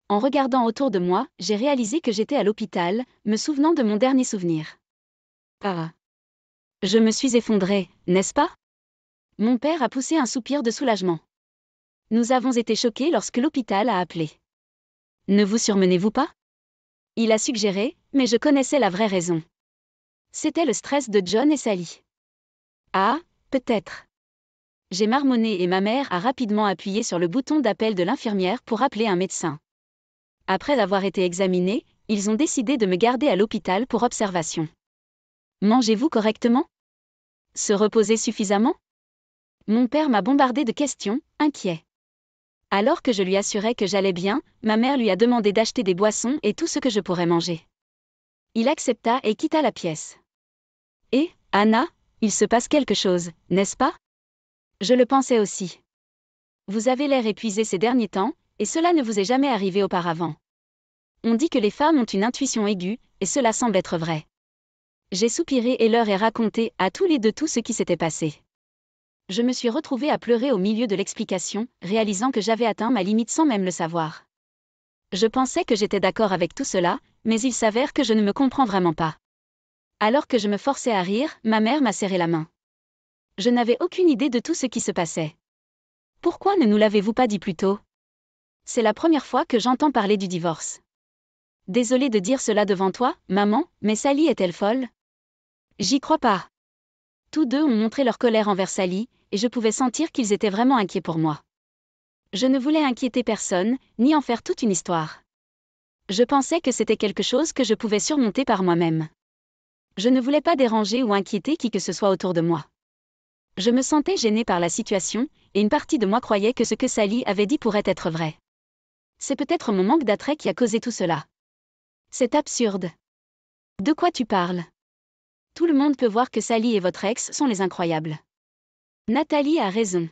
En regardant autour de moi, j'ai réalisé que j'étais à l'hôpital, me souvenant de mon dernier souvenir. Ah. Je me suis effondrée, n'est-ce pas ? Mon père a poussé un soupir de soulagement. Nous avons été choqués lorsque l'hôpital a appelé. Ne vous surmenez-vous pas ? Il a suggéré, mais je connaissais la vraie raison. C'était le stress de John et Sally. Ah, peut-être. J'ai marmonné et ma mère a rapidement appuyé sur le bouton d'appel de l'infirmière pour appeler un médecin. Après avoir été examinés, ils ont décidé de me garder à l'hôpital pour observation. Mangez-vous correctement ? Se reposer suffisamment ? Mon père m'a bombardé de questions, inquiet. Alors que je lui assurais que j'allais bien, ma mère lui a demandé d'acheter des boissons et tout ce que je pourrais manger. Il accepta et quitta la pièce. Et, Anna, il se passe quelque chose, n'est-ce pas ? Je le pensais aussi. Vous avez l'air épuisée ces derniers temps, et cela ne vous est jamais arrivé auparavant. On dit que les femmes ont une intuition aiguë, et cela semble être vrai. J'ai soupiré et leur ai raconté à tous les deux tout ce qui s'était passé. Je me suis retrouvée à pleurer au milieu de l'explication, réalisant que j'avais atteint ma limite sans même le savoir. Je pensais que j'étais d'accord avec tout cela, mais il s'avère que je ne me comprends vraiment pas. Alors que je me forçais à rire, ma mère m'a serré la main. Je n'avais aucune idée de tout ce qui se passait. Pourquoi ne nous l'avez-vous pas dit plus tôt ? C'est la première fois que j'entends parler du divorce. Désolée de dire cela devant toi, maman, mais Sally est-elle folle ? J'y crois pas. Tous deux ont montré leur colère envers Sally, et je pouvais sentir qu'ils étaient vraiment inquiets pour moi. Je ne voulais inquiéter personne, ni en faire toute une histoire. Je pensais que c'était quelque chose que je pouvais surmonter par moi-même. Je ne voulais pas déranger ou inquiéter qui que ce soit autour de moi. Je me sentais gênée par la situation, et une partie de moi croyait que ce que Sally avait dit pourrait être vrai. C'est peut-être mon manque d'attrait qui a causé tout cela. C'est absurde. De quoi tu parles? Tout le monde peut voir que Sally et votre ex sont les incroyables. Nathalie a raison.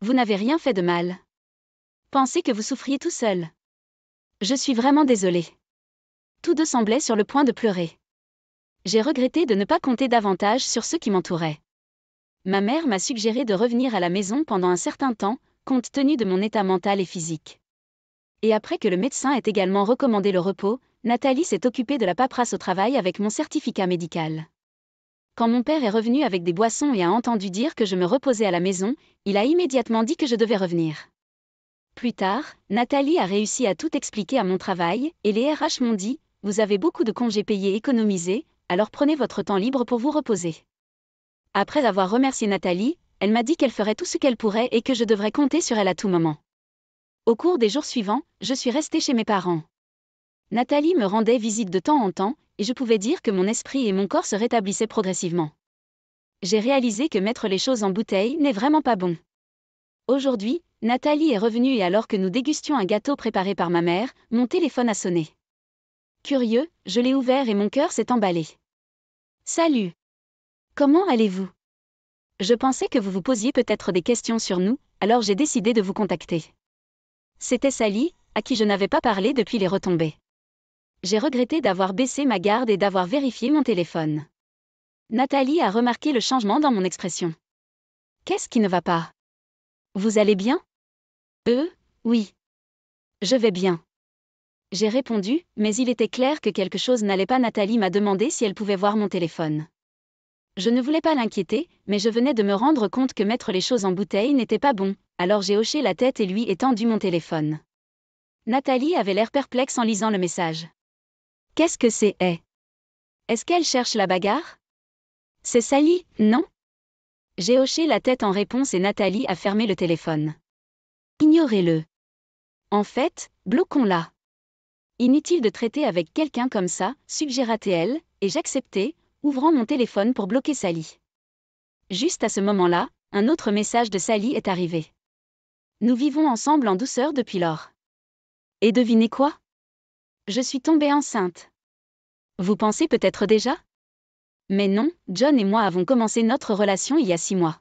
Vous n'avez rien fait de mal. Pensez que vous souffriez tout seul. Je suis vraiment désolée. Tous deux semblaient sur le point de pleurer. J'ai regretté de ne pas compter davantage sur ceux qui m'entouraient. Ma mère m'a suggéré de revenir à la maison pendant un certain temps, compte tenu de mon état mental et physique. Et après que le médecin ait également recommandé le repos, Nathalie s'est occupée de la paperasse au travail avec mon certificat médical. Quand mon père est revenu avec des boissons et a entendu dire que je me reposais à la maison, il a immédiatement dit que je devais revenir. Plus tard, Nathalie a réussi à tout expliquer à mon travail, et les RH m'ont dit « Vous avez beaucoup de congés payés économisés, alors prenez votre temps libre pour vous reposer. » Après avoir remercié Nathalie, elle m'a dit qu'elle ferait tout ce qu'elle pourrait et que je devrais compter sur elle à tout moment. Au cours des jours suivants, je suis restée chez mes parents. Nathalie me rendait visite de temps en temps, et je pouvais dire que mon esprit et mon corps se rétablissaient progressivement. J'ai réalisé que mettre les choses en bouteille n'est vraiment pas bon. Aujourd'hui, Nathalie est revenue et alors que nous dégustions un gâteau préparé par ma mère, mon téléphone a sonné. Curieux, je l'ai ouvert et mon cœur s'est emballé. Salut! Comment allez-vous? Je pensais que vous vous posiez peut-être des questions sur nous, alors j'ai décidé de vous contacter. C'était Sally, à qui je n'avais pas parlé depuis les retombées. J'ai regretté d'avoir baissé ma garde et d'avoir vérifié mon téléphone. Nathalie a remarqué le changement dans mon expression. Qu'est-ce qui ne va pas? Vous allez bien? Oui. Je vais bien. J'ai répondu, mais il était clair que quelque chose n'allait pas. Nathalie m'a demandé si elle pouvait voir mon téléphone. Je ne voulais pas l'inquiéter, mais je venais de me rendre compte que mettre les choses en bouteille n'était pas bon, alors j'ai hoché la tête et lui ai tendu mon téléphone. Nathalie avait l'air perplexe en lisant le message. Qu'est-ce que c'est? Est-ce qu'elle cherche la bagarre? C'est Sally, non? J'ai hoché la tête en réponse et Nathalie a fermé le téléphone. Ignorez-le. En fait, bloquons-la. Inutile de traiter avec quelqu'un comme ça, suggéra-t-elle, et j'acceptai, ouvrant mon téléphone pour bloquer Sally. Juste à ce moment-là, un autre message de Sally est arrivé. Nous vivons ensemble en douceur depuis lors. Et devinez quoi? Je suis tombée enceinte. Vous pensez peut-être déjà? Mais non, John et moi avons commencé notre relation il y a 6 mois.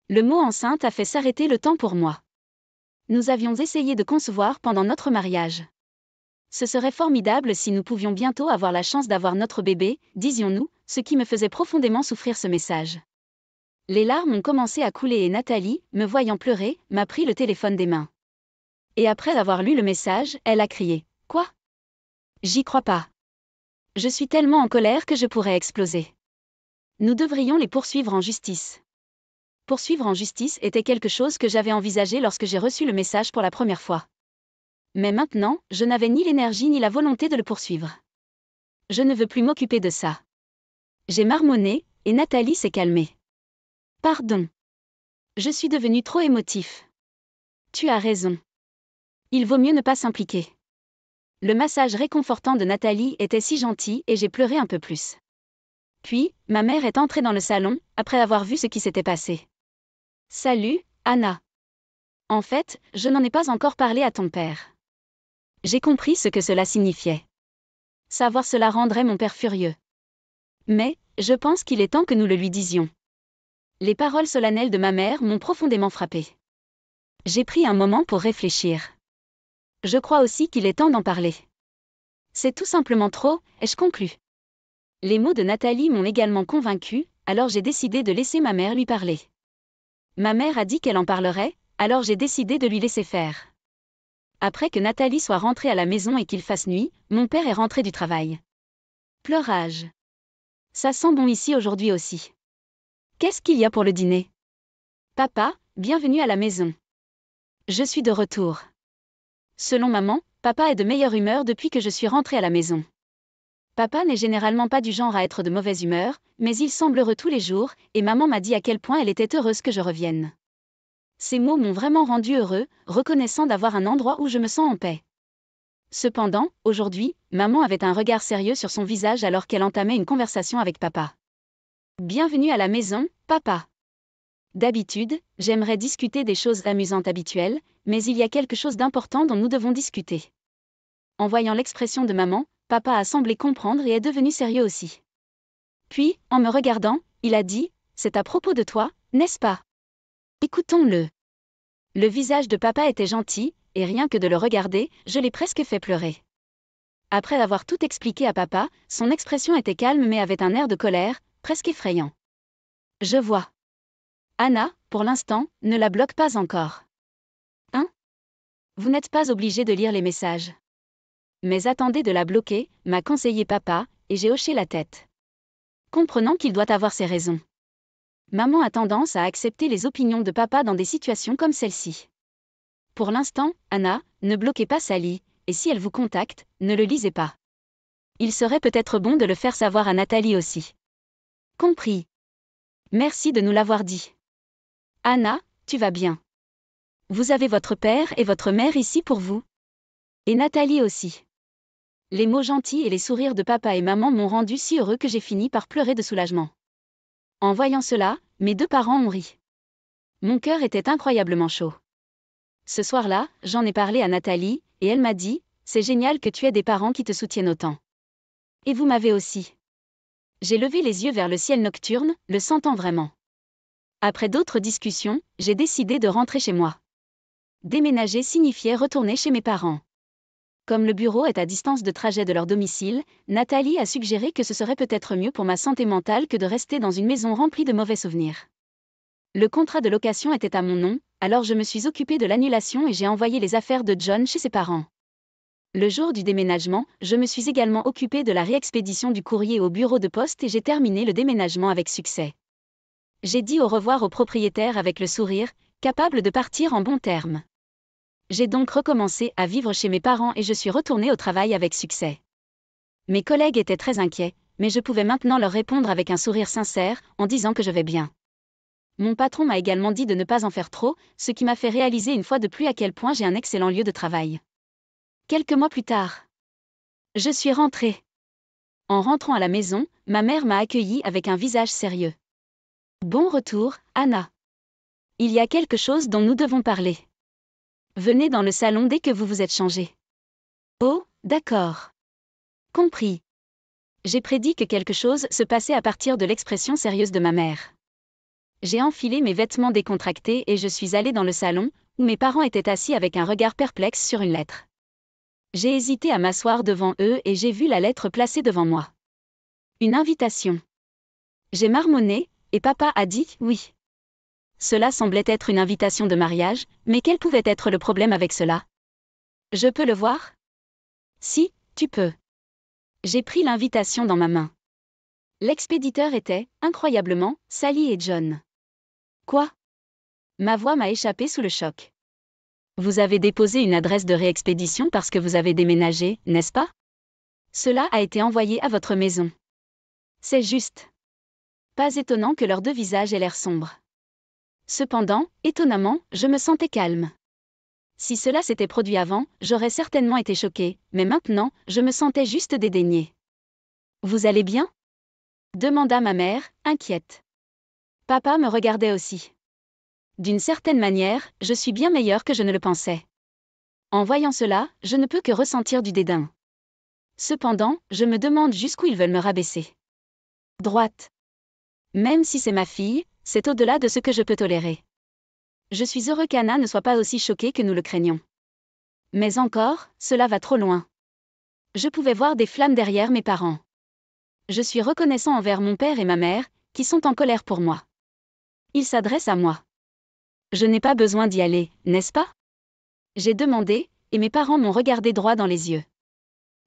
Le mot enceinte a fait s'arrêter le temps pour moi. Nous avions essayé de concevoir pendant notre mariage. Ce serait formidable si nous pouvions bientôt avoir la chance d'avoir notre bébé, disions-nous, ce qui me faisait profondément souffrir ce message. Les larmes ont commencé à couler et Nathalie, me voyant pleurer, m'a pris le téléphone des mains. Et après avoir lu le message, elle a crié « Quoi? J'y crois pas. Je suis tellement en colère que je pourrais exploser. Nous devrions les poursuivre en justice. » Poursuivre en justice était quelque chose que j'avais envisagé lorsque j'ai reçu le message pour la première fois. Mais maintenant, je n'avais ni l'énergie ni la volonté de le poursuivre. Je ne veux plus m'occuper de ça. J'ai marmonné, et Nathalie s'est calmée. Pardon. Je suis devenu trop émotif. Tu as raison. Il vaut mieux ne pas s'impliquer. Le massage réconfortant de Nathalie était si gentil et j'ai pleuré un peu plus. Puis, ma mère est entrée dans le salon, après avoir vu ce qui s'était passé. Salut, Anna. En fait, je n'en ai pas encore parlé à ton père. J'ai compris ce que cela signifiait. Savoir cela rendrait mon père furieux. Mais, je pense qu'il est temps que nous le lui disions. Les paroles solennelles de ma mère m'ont profondément frappée. J'ai pris un moment pour réfléchir. Je crois aussi qu'il est temps d'en parler. C'est tout simplement trop, ai-je conclu. Les mots de Nathalie m'ont également convaincue, alors j'ai décidé de laisser ma mère lui parler. Ma mère a dit qu'elle en parlerait, alors j'ai décidé de lui laisser faire. Après que Nathalie soit rentrée à la maison et qu'il fasse nuit, mon père est rentré du travail. Pleurage. Ça sent bon ici aujourd'hui aussi. Qu'est-ce qu'il y a pour le dîner? Papa, bienvenue à la maison. Je suis de retour. Selon maman, papa est de meilleure humeur depuis que je suis rentrée à la maison. Papa n'est généralement pas du genre à être de mauvaise humeur, mais il semble heureux tous les jours, et maman m'a dit à quel point elle était heureuse que je revienne. Ces mots m'ont vraiment rendu heureux, reconnaissant d'avoir un endroit où je me sens en paix. Cependant, aujourd'hui, maman avait un regard sérieux sur son visage alors qu'elle entamait une conversation avec papa. Bienvenue à la maison, papa. D'habitude, j'aimerais discuter des choses amusantes habituelles, mais il y a quelque chose d'important dont nous devons discuter. En voyant l'expression de maman, papa a semblé comprendre et est devenu sérieux aussi. Puis, en me regardant, il a dit, « C'est à propos de toi, n'est-ce pas ? Écoutons-le. » Le visage de papa était gentil, et rien que de le regarder, je l'ai presque fait pleurer. Après avoir tout expliqué à papa, son expression était calme mais avait un air de colère, presque effrayant. Je vois. Anna, pour l'instant, ne la bloque pas encore. Hein ? Vous n'êtes pas obligé de lire les messages. Mais attendez de la bloquer, m'a conseillé papa, et j'ai hoché la tête. Comprenant qu'il doit avoir ses raisons. Maman a tendance à accepter les opinions de papa dans des situations comme celle-ci. Pour l'instant, Anna, ne bloquez pas Sally, et si elle vous contacte, ne le lisez pas. Il serait peut-être bon de le faire savoir à Nathalie aussi. Compris. Merci de nous l'avoir dit. Anna, tu vas bien. Vous avez votre père et votre mère ici pour vous. Et Nathalie aussi. Les mots gentils et les sourires de papa et maman m'ont rendu si heureux que j'ai fini par pleurer de soulagement. En voyant cela, mes deux parents ont ri. Mon cœur était incroyablement chaud. Ce soir-là, j'en ai parlé à Nathalie, et elle m'a dit, « C'est génial que tu aies des parents qui te soutiennent autant. Et vous m'avez aussi. » J'ai levé les yeux vers le ciel nocturne, le sentant vraiment. Après d'autres discussions, j'ai décidé de rentrer chez moi. Déménager signifiait retourner chez mes parents. Comme le bureau est à distance de trajet de leur domicile, Nathalie a suggéré que ce serait peut-être mieux pour ma santé mentale que de rester dans une maison remplie de mauvais souvenirs. Le contrat de location était à mon nom, alors je me suis occupée de l'annulation et j'ai envoyé les affaires de John chez ses parents. Le jour du déménagement, je me suis également occupée de la réexpédition du courrier au bureau de poste et j'ai terminé le déménagement avec succès. J'ai dit au revoir au propriétaire avec le sourire, capable de partir en bons termes. J'ai donc recommencé à vivre chez mes parents et je suis retournée au travail avec succès. Mes collègues étaient très inquiets, mais je pouvais maintenant leur répondre avec un sourire sincère, en disant que je vais bien. Mon patron m'a également dit de ne pas en faire trop, ce qui m'a fait réaliser une fois de plus à quel point j'ai un excellent lieu de travail. Quelques mois plus tard, je suis rentrée. En rentrant à la maison, ma mère m'a accueillie avec un visage sérieux. Bon retour, Anna. Il y a quelque chose dont nous devons parler. Venez dans le salon dès que vous vous êtes changée. Oh, d'accord. Compris. J'ai prédit que quelque chose se passait à partir de l'expression sérieuse de ma mère. J'ai enfilé mes vêtements décontractés et je suis allée dans le salon, où mes parents étaient assis avec un regard perplexe sur une lettre. J'ai hésité à m'asseoir devant eux et j'ai vu la lettre placée devant moi. Une invitation. J'ai marmonné, et papa a dit « oui ». Cela semblait être une invitation de mariage, mais quel pouvait être le problème avec cela ? Je peux le voir ? Si, tu peux. J'ai pris l'invitation dans ma main. L'expéditeur était, incroyablement, Sally et John. Quoi ? Ma voix m'a échappé sous le choc. Vous avez déposé une adresse de réexpédition parce que vous avez déménagé, n'est-ce pas ? Cela a été envoyé à votre maison. C'est juste. Pas étonnant que leurs deux visages aient l'air sombres. Cependant, étonnamment, je me sentais calme. Si cela s'était produit avant, j'aurais certainement été choquée, mais maintenant, je me sentais juste dédaignée. Vous allez bien ? Demanda ma mère, inquiète. Papa me regardait aussi. D'une certaine manière, je suis bien meilleure que je ne le pensais. En voyant cela, je ne peux que ressentir du dédain. Cependant, je me demande jusqu'où ils veulent me rabaisser. Droite. Même si c'est ma fille, c'est au-delà de ce que je peux tolérer. Je suis heureux qu'Anna ne soit pas aussi choquée que nous le craignons. Mais encore, cela va trop loin. Je pouvais voir des flammes derrière mes parents. Je suis reconnaissant envers mon père et ma mère, qui sont en colère pour moi. Ils s'adressent à moi. Je n'ai pas besoin d'y aller, n'est-ce pas ? J'ai demandé, et mes parents m'ont regardé droit dans les yeux.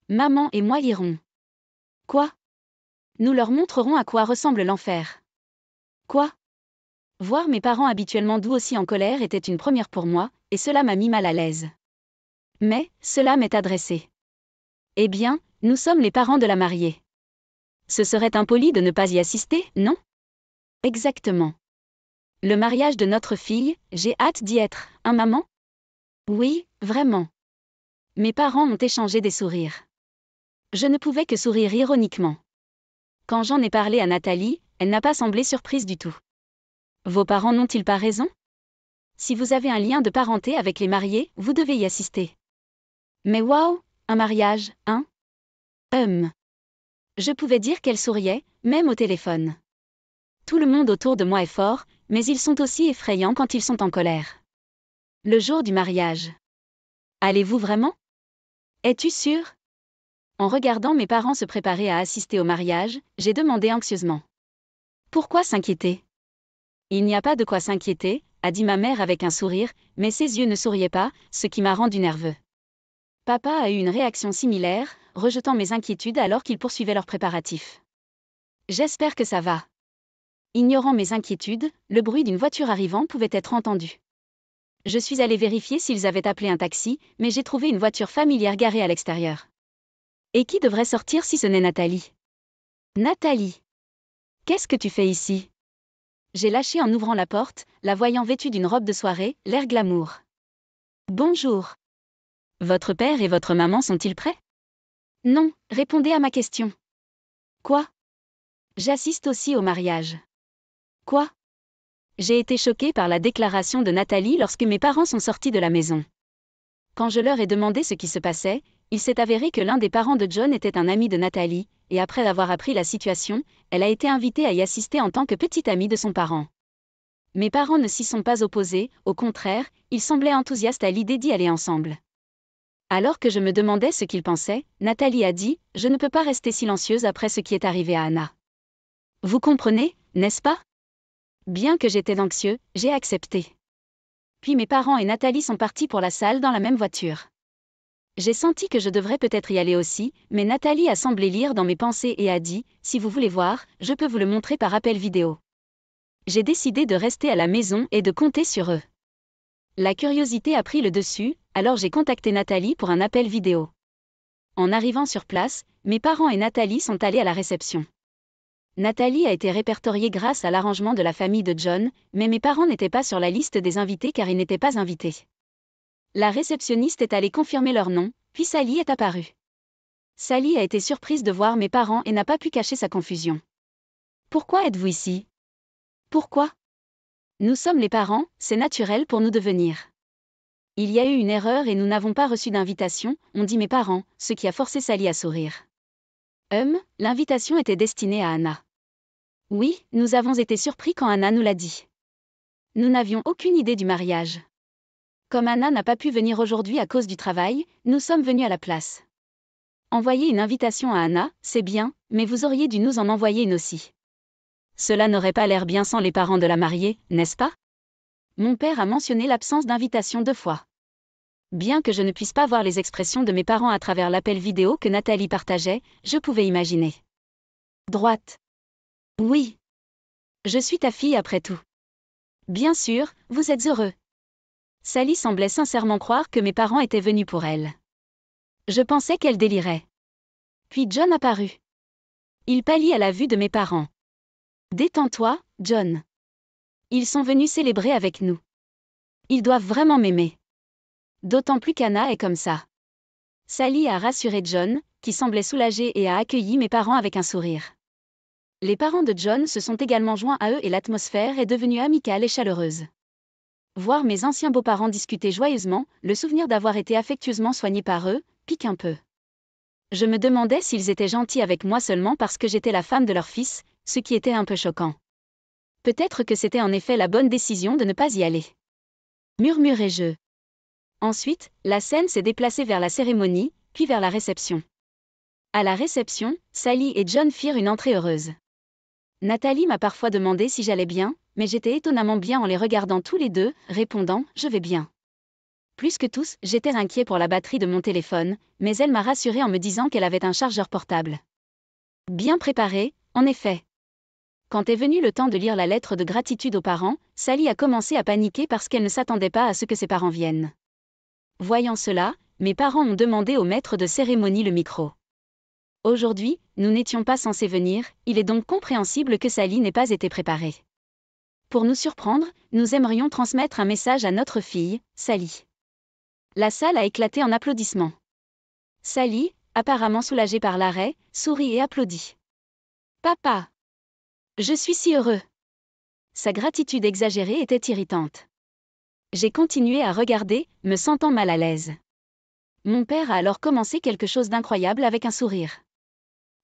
Maman et moi irons. Quoi ? Nous leur montrerons à quoi ressemble l'enfer. Quoi ? Voir mes parents habituellement doux aussi en colère était une première pour moi, et cela m'a mis mal à l'aise. Mais, cela m'est adressé. Eh bien, nous sommes les parents de la mariée. Ce serait impoli de ne pas y assister, non ? Exactement. Le mariage de notre fille, j'ai hâte d'y être, hein maman? Oui, vraiment. Mes parents ont échangé des sourires. Je ne pouvais que sourire ironiquement. Quand j'en ai parlé à Nathalie, elle n'a pas semblé surprise du tout. Vos parents n'ont-ils pas raison? Si vous avez un lien de parenté avec les mariés, vous devez y assister. Mais waouh, un mariage, hein? Je pouvais dire qu'elle souriait, même au téléphone. Tout le monde autour de moi est fort, mais ils sont aussi effrayants quand ils sont en colère. Le jour du mariage. Allez-vous vraiment? Es-tu sûre? En regardant mes parents se préparer à assister au mariage, j'ai demandé anxieusement. Pourquoi s'inquiéter? Il n'y a pas de quoi s'inquiéter, a dit ma mère avec un sourire, mais ses yeux ne souriaient pas, ce qui m'a rendu nerveux. Papa a eu une réaction similaire, rejetant mes inquiétudes alors qu'ils poursuivaient leurs préparatifs. J'espère que ça va. Ignorant mes inquiétudes, le bruit d'une voiture arrivant pouvait être entendu. Je suis allée vérifier s'ils avaient appelé un taxi, mais j'ai trouvé une voiture familière garée à l'extérieur. Et qui devrait sortir si ce n'est Nathalie? Nathalie! Qu'est-ce que tu fais ici? J'ai lâché en ouvrant la porte, la voyant vêtue d'une robe de soirée, l'air glamour. Bonjour. Votre père et votre maman sont-ils prêts? Non, répondez à ma question. Quoi? J'assiste aussi au mariage. Quoi? J'ai été choquée par la déclaration de Nathalie lorsque mes parents sont sortis de la maison. Quand je leur ai demandé ce qui se passait, il s'est avéré que l'un des parents de John était un ami de Nathalie, et après avoir appris la situation, elle a été invitée à y assister en tant que petite amie de son parent. Mes parents ne s'y sont pas opposés, au contraire, ils semblaient enthousiastes à l'idée d'y aller ensemble. Alors que je me demandais ce qu'ils pensaient, Nathalie a dit « Je ne peux pas rester silencieuse après ce qui est arrivé à Anna. » Vous comprenez, n'est-ce pas? Bien que j'étais anxieux, j'ai accepté. Puis mes parents et Nathalie sont partis pour la salle dans la même voiture. J'ai senti que je devrais peut-être y aller aussi, mais Nathalie a semblé lire dans mes pensées et a dit « Si vous voulez voir, je peux vous le montrer par appel vidéo. » J'ai décidé de rester à la maison et de compter sur eux. La curiosité a pris le dessus, alors j'ai contacté Nathalie pour un appel vidéo. En arrivant sur place, mes parents et Nathalie sont allés à la réception. Nathalie a été répertoriée grâce à l'arrangement de la famille de John, mais mes parents n'étaient pas sur la liste des invités car ils n'étaient pas invités. La réceptionniste est allée confirmer leur nom, puis Sally est apparue. Sally a été surprise de voir mes parents et n'a pas pu cacher sa confusion. Pourquoi êtes-vous ici? Pourquoi? Nous sommes les parents, c'est naturel pour nous de venir. Il y a eu une erreur et nous n'avons pas reçu d'invitation, ont dit mes parents, ce qui a forcé Sally à sourire. L'invitation était destinée à Anna. Oui, nous avons été surpris quand Anna nous l'a dit. Nous n'avions aucune idée du mariage. Comme Anna n'a pas pu venir aujourd'hui à cause du travail, nous sommes venus à la place. Envoyer une invitation à Anna, c'est bien, mais vous auriez dû nous en envoyer une aussi. Cela n'aurait pas l'air bien sans les parents de la mariée, n'est-ce pas? Mon père a mentionné l'absence d'invitation 2 fois. Bien que je ne puisse pas voir les expressions de mes parents à travers l'appel vidéo que Nathalie partageait, je pouvais imaginer. Droite. Oui. Je suis ta fille après tout. Bien sûr, vous êtes heureux. Sally semblait sincèrement croire que mes parents étaient venus pour elle. Je pensais qu'elle délirait. Puis John apparut. Il pâlit à la vue de mes parents. Détends-toi, John. Ils sont venus célébrer avec nous. Ils doivent vraiment m'aimer. D'autant plus qu'Anna est comme ça. Sally a rassuré John, qui semblait soulagé et a accueilli mes parents avec un sourire. Les parents de John se sont également joints à eux et l'atmosphère est devenue amicale et chaleureuse. Voir mes anciens beaux-parents discuter joyeusement, le souvenir d'avoir été affectueusement soigné par eux, pique un peu. Je me demandais s'ils étaient gentils avec moi seulement parce que j'étais la femme de leur fils, ce qui était un peu choquant. Peut-être que c'était en effet la bonne décision de ne pas y aller. Murmurai-je. Ensuite, la scène s'est déplacée vers la cérémonie, puis vers la réception. À la réception, Sally et John firent une entrée heureuse. Nathalie m'a parfois demandé si j'allais bien, mais j'étais étonnamment bien en les regardant tous les deux, répondant « Je vais bien ». Plus que tous, j'étais inquiet pour la batterie de mon téléphone, mais elle m'a rassuré en me disant qu'elle avait un chargeur portable. Bien préparé, en effet. Quand est venu le temps de lire la lettre de gratitude aux parents, Sally a commencé à paniquer parce qu'elle ne s'attendait pas à ce que ses parents viennent. Voyant cela, mes parents ont demandé au maître de cérémonie le micro. Aujourd'hui, nous n'étions pas censés venir, il est donc compréhensible que Sally n'ait pas été préparée. Pour nous surprendre, nous aimerions transmettre un message à notre fille, Sally. La salle a éclaté en applaudissements. Sally, apparemment soulagée par l'arrêt, sourit et applaudit. Papa! Je suis si heureux! Sa gratitude exagérée était irritante. J'ai continué à regarder, me sentant mal à l'aise. Mon père a alors commencé quelque chose d'incroyable avec un sourire.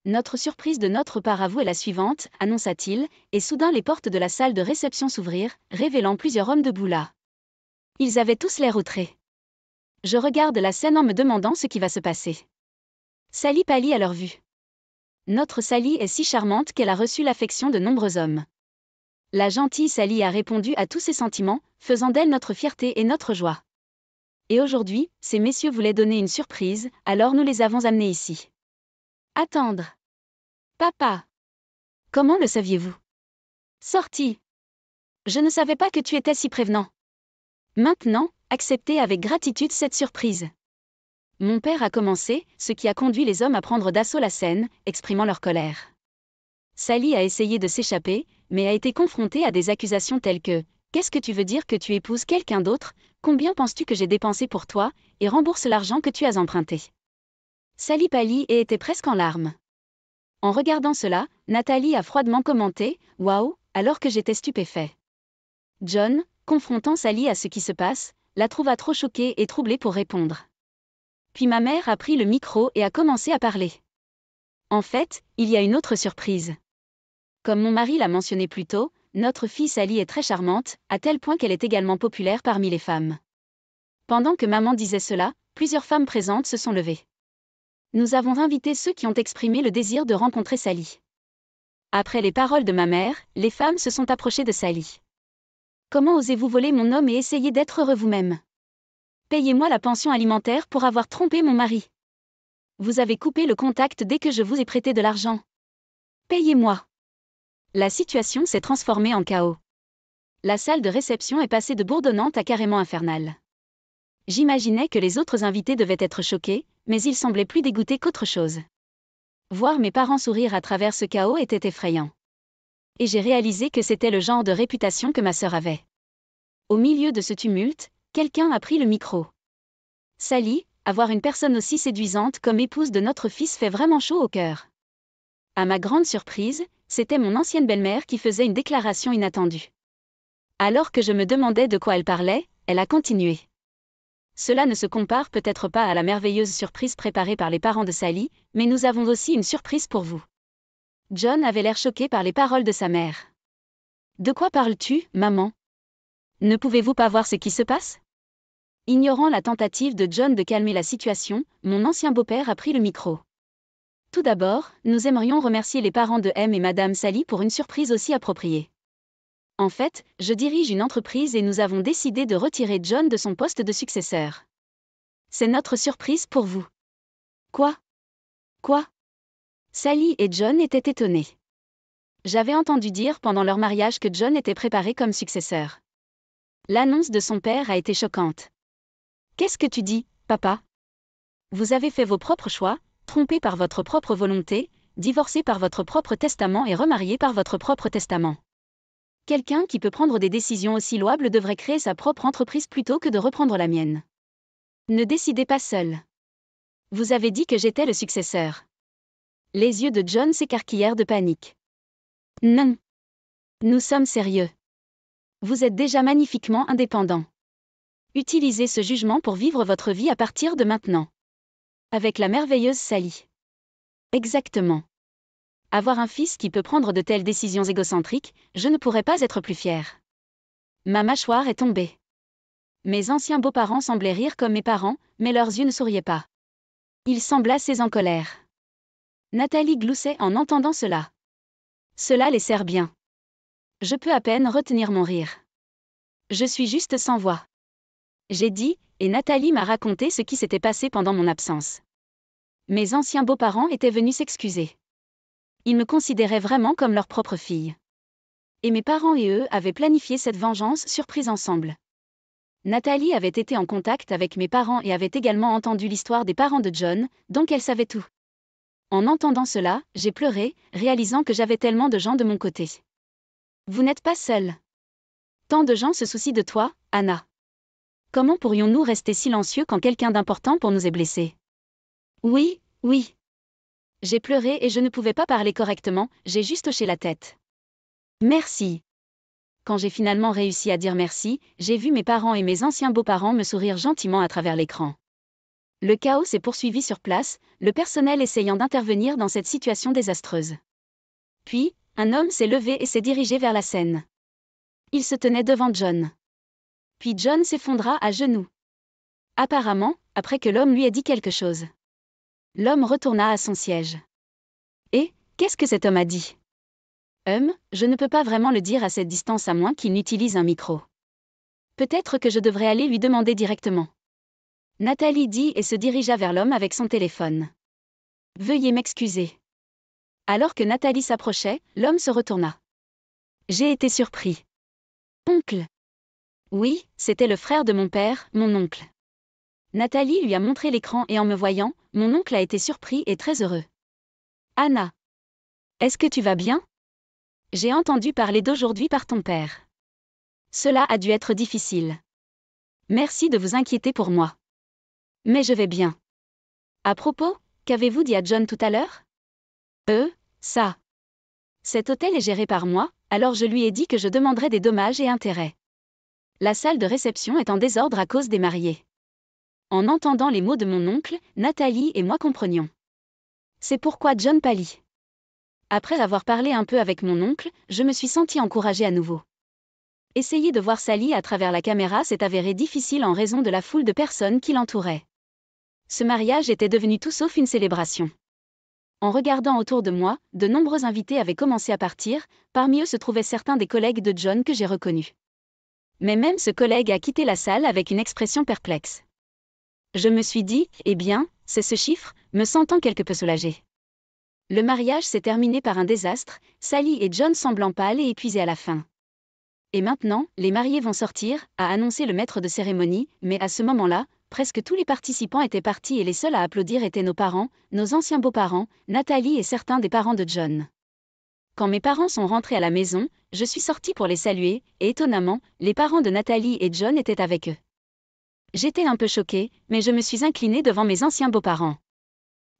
Notre surprise de notre part à vous est la suivante, annonça-t-il, et soudain les portes de la salle de réception s'ouvrirent, révélant plusieurs hommes debout là. Ils avaient tous l'air outrés. Je regarde la scène en me demandant ce qui va se passer. Sally pâlit à leur vue. Notre Sally est si charmante qu'elle a reçu l'affection de nombreux hommes. La gentille Sally a répondu à tous ses sentiments, faisant d'elle notre fierté et notre joie. Et aujourd'hui, ces messieurs voulaient donner une surprise, alors nous les avons amenés ici. Attendre. Papa. Comment le saviez-vous? Sorti. Je ne savais pas que tu étais si prévenant. Maintenant, acceptez avec gratitude cette surprise. Mon père a commencé, ce qui a conduit les hommes à prendre d'assaut la scène, exprimant leur colère. Sally a essayé de s'échapper, mais a été confrontée à des accusations telles que « Qu'est-ce que tu veux dire que tu épouses quelqu'un d'autre? Combien penses-tu que j'ai dépensé pour toi, et rembourse l'argent que tu as emprunté ?» Sally pâlit et était presque en larmes. En regardant cela, Nathalie a froidement commenté « Waouh !» alors que j'étais stupéfait. John, confrontant Sally à ce qui se passe, la trouva trop choquée et troublée pour répondre. Puis ma mère a pris le micro et a commencé à parler. En fait, il y a une autre surprise. Comme mon mari l'a mentionné plus tôt, notre fille Sally est très charmante, à tel point qu'elle est également populaire parmi les femmes. Pendant que maman disait cela, plusieurs femmes présentes se sont levées. Nous avons invité ceux qui ont exprimé le désir de rencontrer Sally. Après les paroles de ma mère, les femmes se sont approchées de Sally. Comment osez-vous voler mon homme et essayer d'être heureux vous-même? Payez-moi la pension alimentaire pour avoir trompé mon mari. Vous avez coupé le contact dès que je vous ai prêté de l'argent. Payez-moi. La situation s'est transformée en chaos. La salle de réception est passée de bourdonnante à carrément infernale. J'imaginais que les autres invités devaient être choqués, mais ils semblaient plus dégoûtés qu'autre chose. Voir mes parents sourire à travers ce chaos était effrayant. Et j'ai réalisé que c'était le genre de réputation que ma sœur avait. Au milieu de ce tumulte, quelqu'un a pris le micro. Sally, avoir une personne aussi séduisante comme épouse de notre fils fait vraiment chaud au cœur. À ma grande surprise, c'était mon ancienne belle-mère qui faisait une déclaration inattendue. Alors que je me demandais de quoi elle parlait, elle a continué. Cela ne se compare peut-être pas à la merveilleuse surprise préparée par les parents de Sally, mais nous avons aussi une surprise pour vous. John avait l'air choqué par les paroles de sa mère. De quoi parles-tu, maman? Ne pouvez-vous pas voir ce qui se passe? Ignorant la tentative de John de calmer la situation, mon ancien beau-père a pris le micro. Tout d'abord, nous aimerions remercier les parents de M et Madame Sally pour une surprise aussi appropriée. En fait, je dirige une entreprise et nous avons décidé de retirer John de son poste de successeur. C'est notre surprise pour vous. Quoi? Quoi? Sally et John étaient étonnés. J'avais entendu dire pendant leur mariage que John était préparé comme successeur. L'annonce de son père a été choquante. Qu'est-ce que tu dis, papa? Vous avez fait vos propres choix, trompé par votre propre volonté, divorcé par votre propre testament et remarié par votre propre testament. Quelqu'un qui peut prendre des décisions aussi louables devrait créer sa propre entreprise plutôt que de reprendre la mienne. Ne décidez pas seul. Vous avez dit que j'étais le successeur. Les yeux de John s'écarquillèrent de panique. Non. Nous sommes sérieux. Vous êtes déjà magnifiquement indépendant. Utilisez ce jugement pour vivre votre vie à partir de maintenant. Avec la merveilleuse Sally. Exactement. Avoir un fils qui peut prendre de telles décisions égocentriques, je ne pourrais pas être plus fière. Ma mâchoire est tombée. Mes anciens beaux-parents semblaient rire comme mes parents, mais leurs yeux ne souriaient pas. Ils semblaient assez en colère. Nathalie gloussait en entendant cela. Cela les sert bien. Je peux à peine retenir mon rire. Je suis juste sans voix. J'ai dit, et Nathalie m'a raconté ce qui s'était passé pendant mon absence. Mes anciens beaux-parents étaient venus s'excuser. Ils me considéraient vraiment comme leur propre fille. Et mes parents et eux avaient planifié cette vengeance surprise ensemble. Nathalie avait été en contact avec mes parents et avait également entendu l'histoire des parents de John, donc elle savait tout. En entendant cela, j'ai pleuré, réalisant que j'avais tellement de gens de mon côté. Vous n'êtes pas seul. Tant de gens se soucient de toi, Anna. Comment pourrions-nous rester silencieux quand quelqu'un d'important pour nous est blessé? Oui, oui. J'ai pleuré et je ne pouvais pas parler correctement, j'ai juste hoché la tête. Merci. Quand j'ai finalement réussi à dire merci, j'ai vu mes parents et mes anciens beaux-parents me sourire gentiment à travers l'écran. Le chaos s'est poursuivi sur place, le personnel essayant d'intervenir dans cette situation désastreuse. Puis, un homme s'est levé et s'est dirigé vers la scène. Il se tenait devant John. Puis John s'effondra à genoux. Apparemment, après que l'homme lui ait dit quelque chose. L'homme retourna à son siège. Et, qu'est-ce que cet homme a dit? Je ne peux pas vraiment le dire à cette distance à moins qu'il n'utilise un micro. Peut-être que je devrais aller lui demander directement. Nathalie dit et se dirigea vers l'homme avec son téléphone. Veuillez m'excuser. Alors que Nathalie s'approchait, l'homme se retourna. J'ai été surpris. Oncle. Oui, c'était le frère de mon père, mon oncle. Nathalie lui a montré l'écran et en me voyant, mon oncle a été surpris et très heureux. Anna. Est-ce que tu vas bien? J'ai entendu parler d'aujourd'hui par ton père. Cela a dû être difficile. Merci de vous inquiéter pour moi. Mais je vais bien. À propos, qu'avez-vous dit à John tout à l'heure? Ça. Cet hôtel est géré par moi, alors je lui ai dit que je demanderais des dommages et intérêts. La salle de réception est en désordre à cause des mariés. En entendant les mots de mon oncle, Nathalie et moi comprenions. C'est pourquoi John pâlit. Après avoir parlé un peu avec mon oncle, je me suis sentie encouragée à nouveau. Essayer de voir Sally à travers la caméra s'est avéré difficile en raison de la foule de personnes qui l'entouraient. Ce mariage était devenu tout sauf une célébration. En regardant autour de moi, de nombreux invités avaient commencé à partir, parmi eux se trouvaient certains des collègues de John que j'ai reconnus. Mais même ce collègue a quitté la salle avec une expression perplexe. Je me suis dit, eh bien, c'est ce chiffre, me sentant quelque peu soulagée. Le mariage s'est terminé par un désastre, Sally et John semblant pâles et épuisés à la fin. Et maintenant, les mariés vont sortir, a annoncé le maître de cérémonie, mais à ce moment-là, presque tous les participants étaient partis et les seuls à applaudir étaient nos parents, nos anciens beaux-parents, Nathalie et certains des parents de John. Quand mes parents sont rentrés à la maison, je suis sortie pour les saluer, et étonnamment, les parents de Nathalie et John étaient avec eux. J'étais un peu choquée, mais je me suis inclinée devant mes anciens beaux-parents.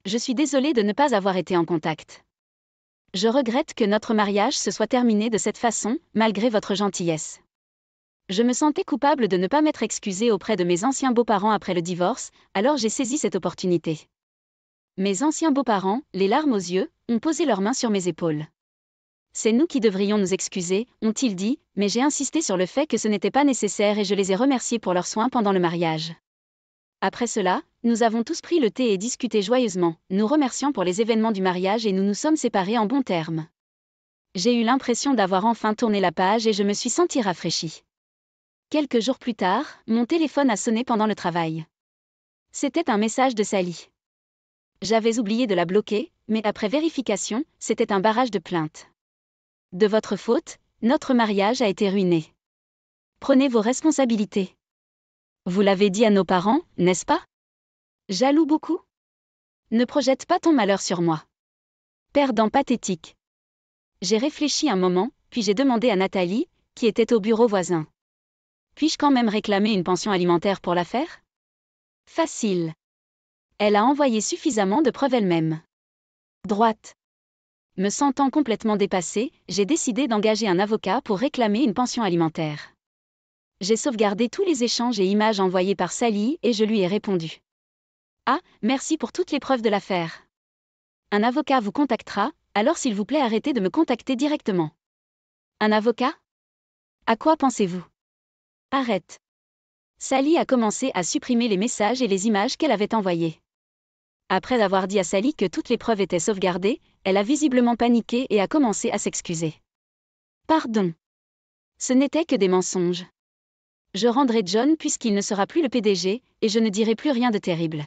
Je suis désolée de ne pas avoir été en contact. Je regrette que notre mariage se soit terminé de cette façon, malgré votre gentillesse. Je me sentais coupable de ne pas m'être excusée auprès de mes anciens beaux-parents après le divorce, alors j'ai saisi cette opportunité. Mes anciens beaux-parents, les larmes aux yeux, ont posé leurs mains sur mes épaules. C'est nous qui devrions nous excuser, ont-ils dit, mais j'ai insisté sur le fait que ce n'était pas nécessaire et je les ai remerciés pour leurs soins pendant le mariage. Après cela, nous avons tous pris le thé et discuté joyeusement, nous remerciant pour les événements du mariage et nous nous sommes séparés en bons termes. J'ai eu l'impression d'avoir enfin tourné la page et je me suis sentie rafraîchie. Quelques jours plus tard, mon téléphone a sonné pendant le travail. C'était un message de Sally. J'avais oublié de la bloquer, mais après vérification, c'était un barrage de plaintes. De votre faute, notre mariage a été ruiné. Prenez vos responsabilités. Vous l'avez dit à nos parents, n'est-ce pas? Jaloux beaucoup? Ne projette pas ton malheur sur moi. Perdant pathétique. J'ai réfléchi un moment, puis j'ai demandé à Nathalie, qui était au bureau voisin. Puis-je quand même réclamer une pension alimentaire pour l'affaire? Facile. Elle a envoyé suffisamment de preuves elle-même. Droite. Me sentant complètement dépassée, j'ai décidé d'engager un avocat pour réclamer une pension alimentaire. J'ai sauvegardé tous les échanges et images envoyés par Sally et je lui ai répondu. Ah, merci pour toutes les preuves de l'affaire. Un avocat vous contactera, alors s'il vous plaît arrêtez de me contacter directement. Un avocat? À quoi pensez-vous? Arrête. Sally a commencé à supprimer les messages et les images qu'elle avait envoyés. Après avoir dit à Sally que toutes les preuves étaient sauvegardées, elle a visiblement paniqué et a commencé à s'excuser. Pardon. Ce n'était que des mensonges. Je rendrai John puisqu'il ne sera plus le PDG, et je ne dirai plus rien de terrible.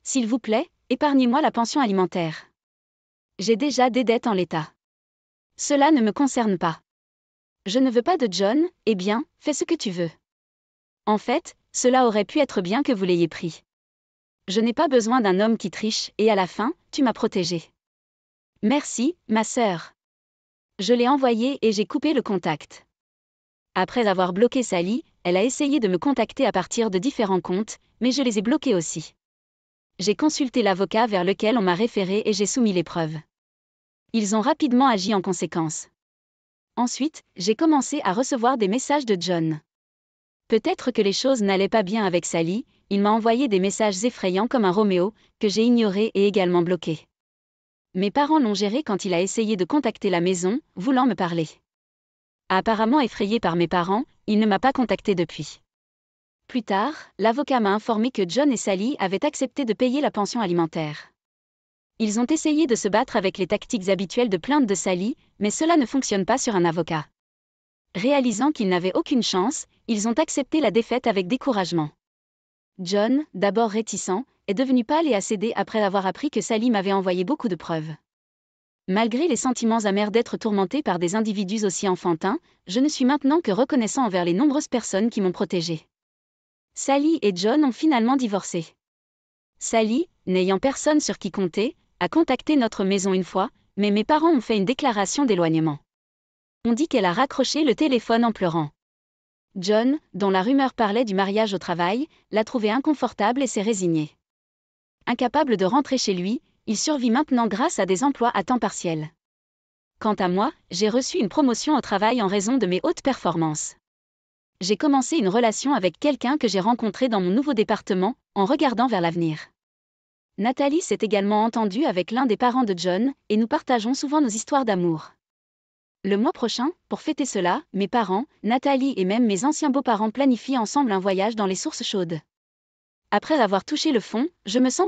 S'il vous plaît, épargnez-moi la pension alimentaire. J'ai déjà des dettes en l'état. Cela ne me concerne pas. Je ne veux pas de John, eh bien, fais ce que tu veux. En fait, cela aurait pu être bien que vous l'ayez pris. Je n'ai pas besoin d'un homme qui triche, et à la fin, tu m'as protégée. Merci, ma sœur. Je l'ai envoyé et j'ai coupé le contact. Après avoir bloqué Sally, elle a essayé de me contacter à partir de différents comptes, mais je les ai bloqués aussi. J'ai consulté l'avocat vers lequel on m'a référé et j'ai soumis les preuves. Ils ont rapidement agi en conséquence. Ensuite, j'ai commencé à recevoir des messages de John. Peut-être que les choses n'allaient pas bien avec Sally, il m'a envoyé des messages effrayants comme un Roméo, que j'ai ignoré et également bloqué. Mes parents l'ont géré quand il a essayé de contacter la maison, voulant me parler. Apparemment effrayé par mes parents, il ne m'a pas contacté depuis. Plus tard, l'avocat m'a informé que John et Sally avaient accepté de payer la pension alimentaire. Ils ont essayé de se battre avec les tactiques habituelles de plainte de Sally, mais cela ne fonctionne pas sur un avocat. Réalisant qu'ils n'avaient aucune chance, ils ont accepté la défaite avec découragement. John, d'abord réticent, est devenu pâle et a cédé après avoir appris que Sally m'avait envoyé beaucoup de preuves. Malgré les sentiments amers d'être tourmenté par des individus aussi enfantins, je ne suis maintenant que reconnaissant envers les nombreuses personnes qui m'ont protégé. Sally et John ont finalement divorcé. Sally, n'ayant personne sur qui compter, a contacté notre maison une fois, mais mes parents ont fait une déclaration d'éloignement. On dit qu'elle a raccroché le téléphone en pleurant. John, dont la rumeur parlait du mariage au travail, l'a trouvé inconfortable et s'est résigné. Incapable de rentrer chez lui, il survit maintenant grâce à des emplois à temps partiel. Quant à moi, j'ai reçu une promotion au travail en raison de mes hautes performances. J'ai commencé une relation avec quelqu'un que j'ai rencontré dans mon nouveau département, en regardant vers l'avenir. Nathalie s'est également entendue avec l'un des parents de John, et nous partageons souvent nos histoires d'amour. Le mois prochain, pour fêter cela, mes parents, Nathalie et même mes anciens beaux-parents planifient ensemble un voyage dans les sources chaudes. Après avoir touché le fond, je me sens plus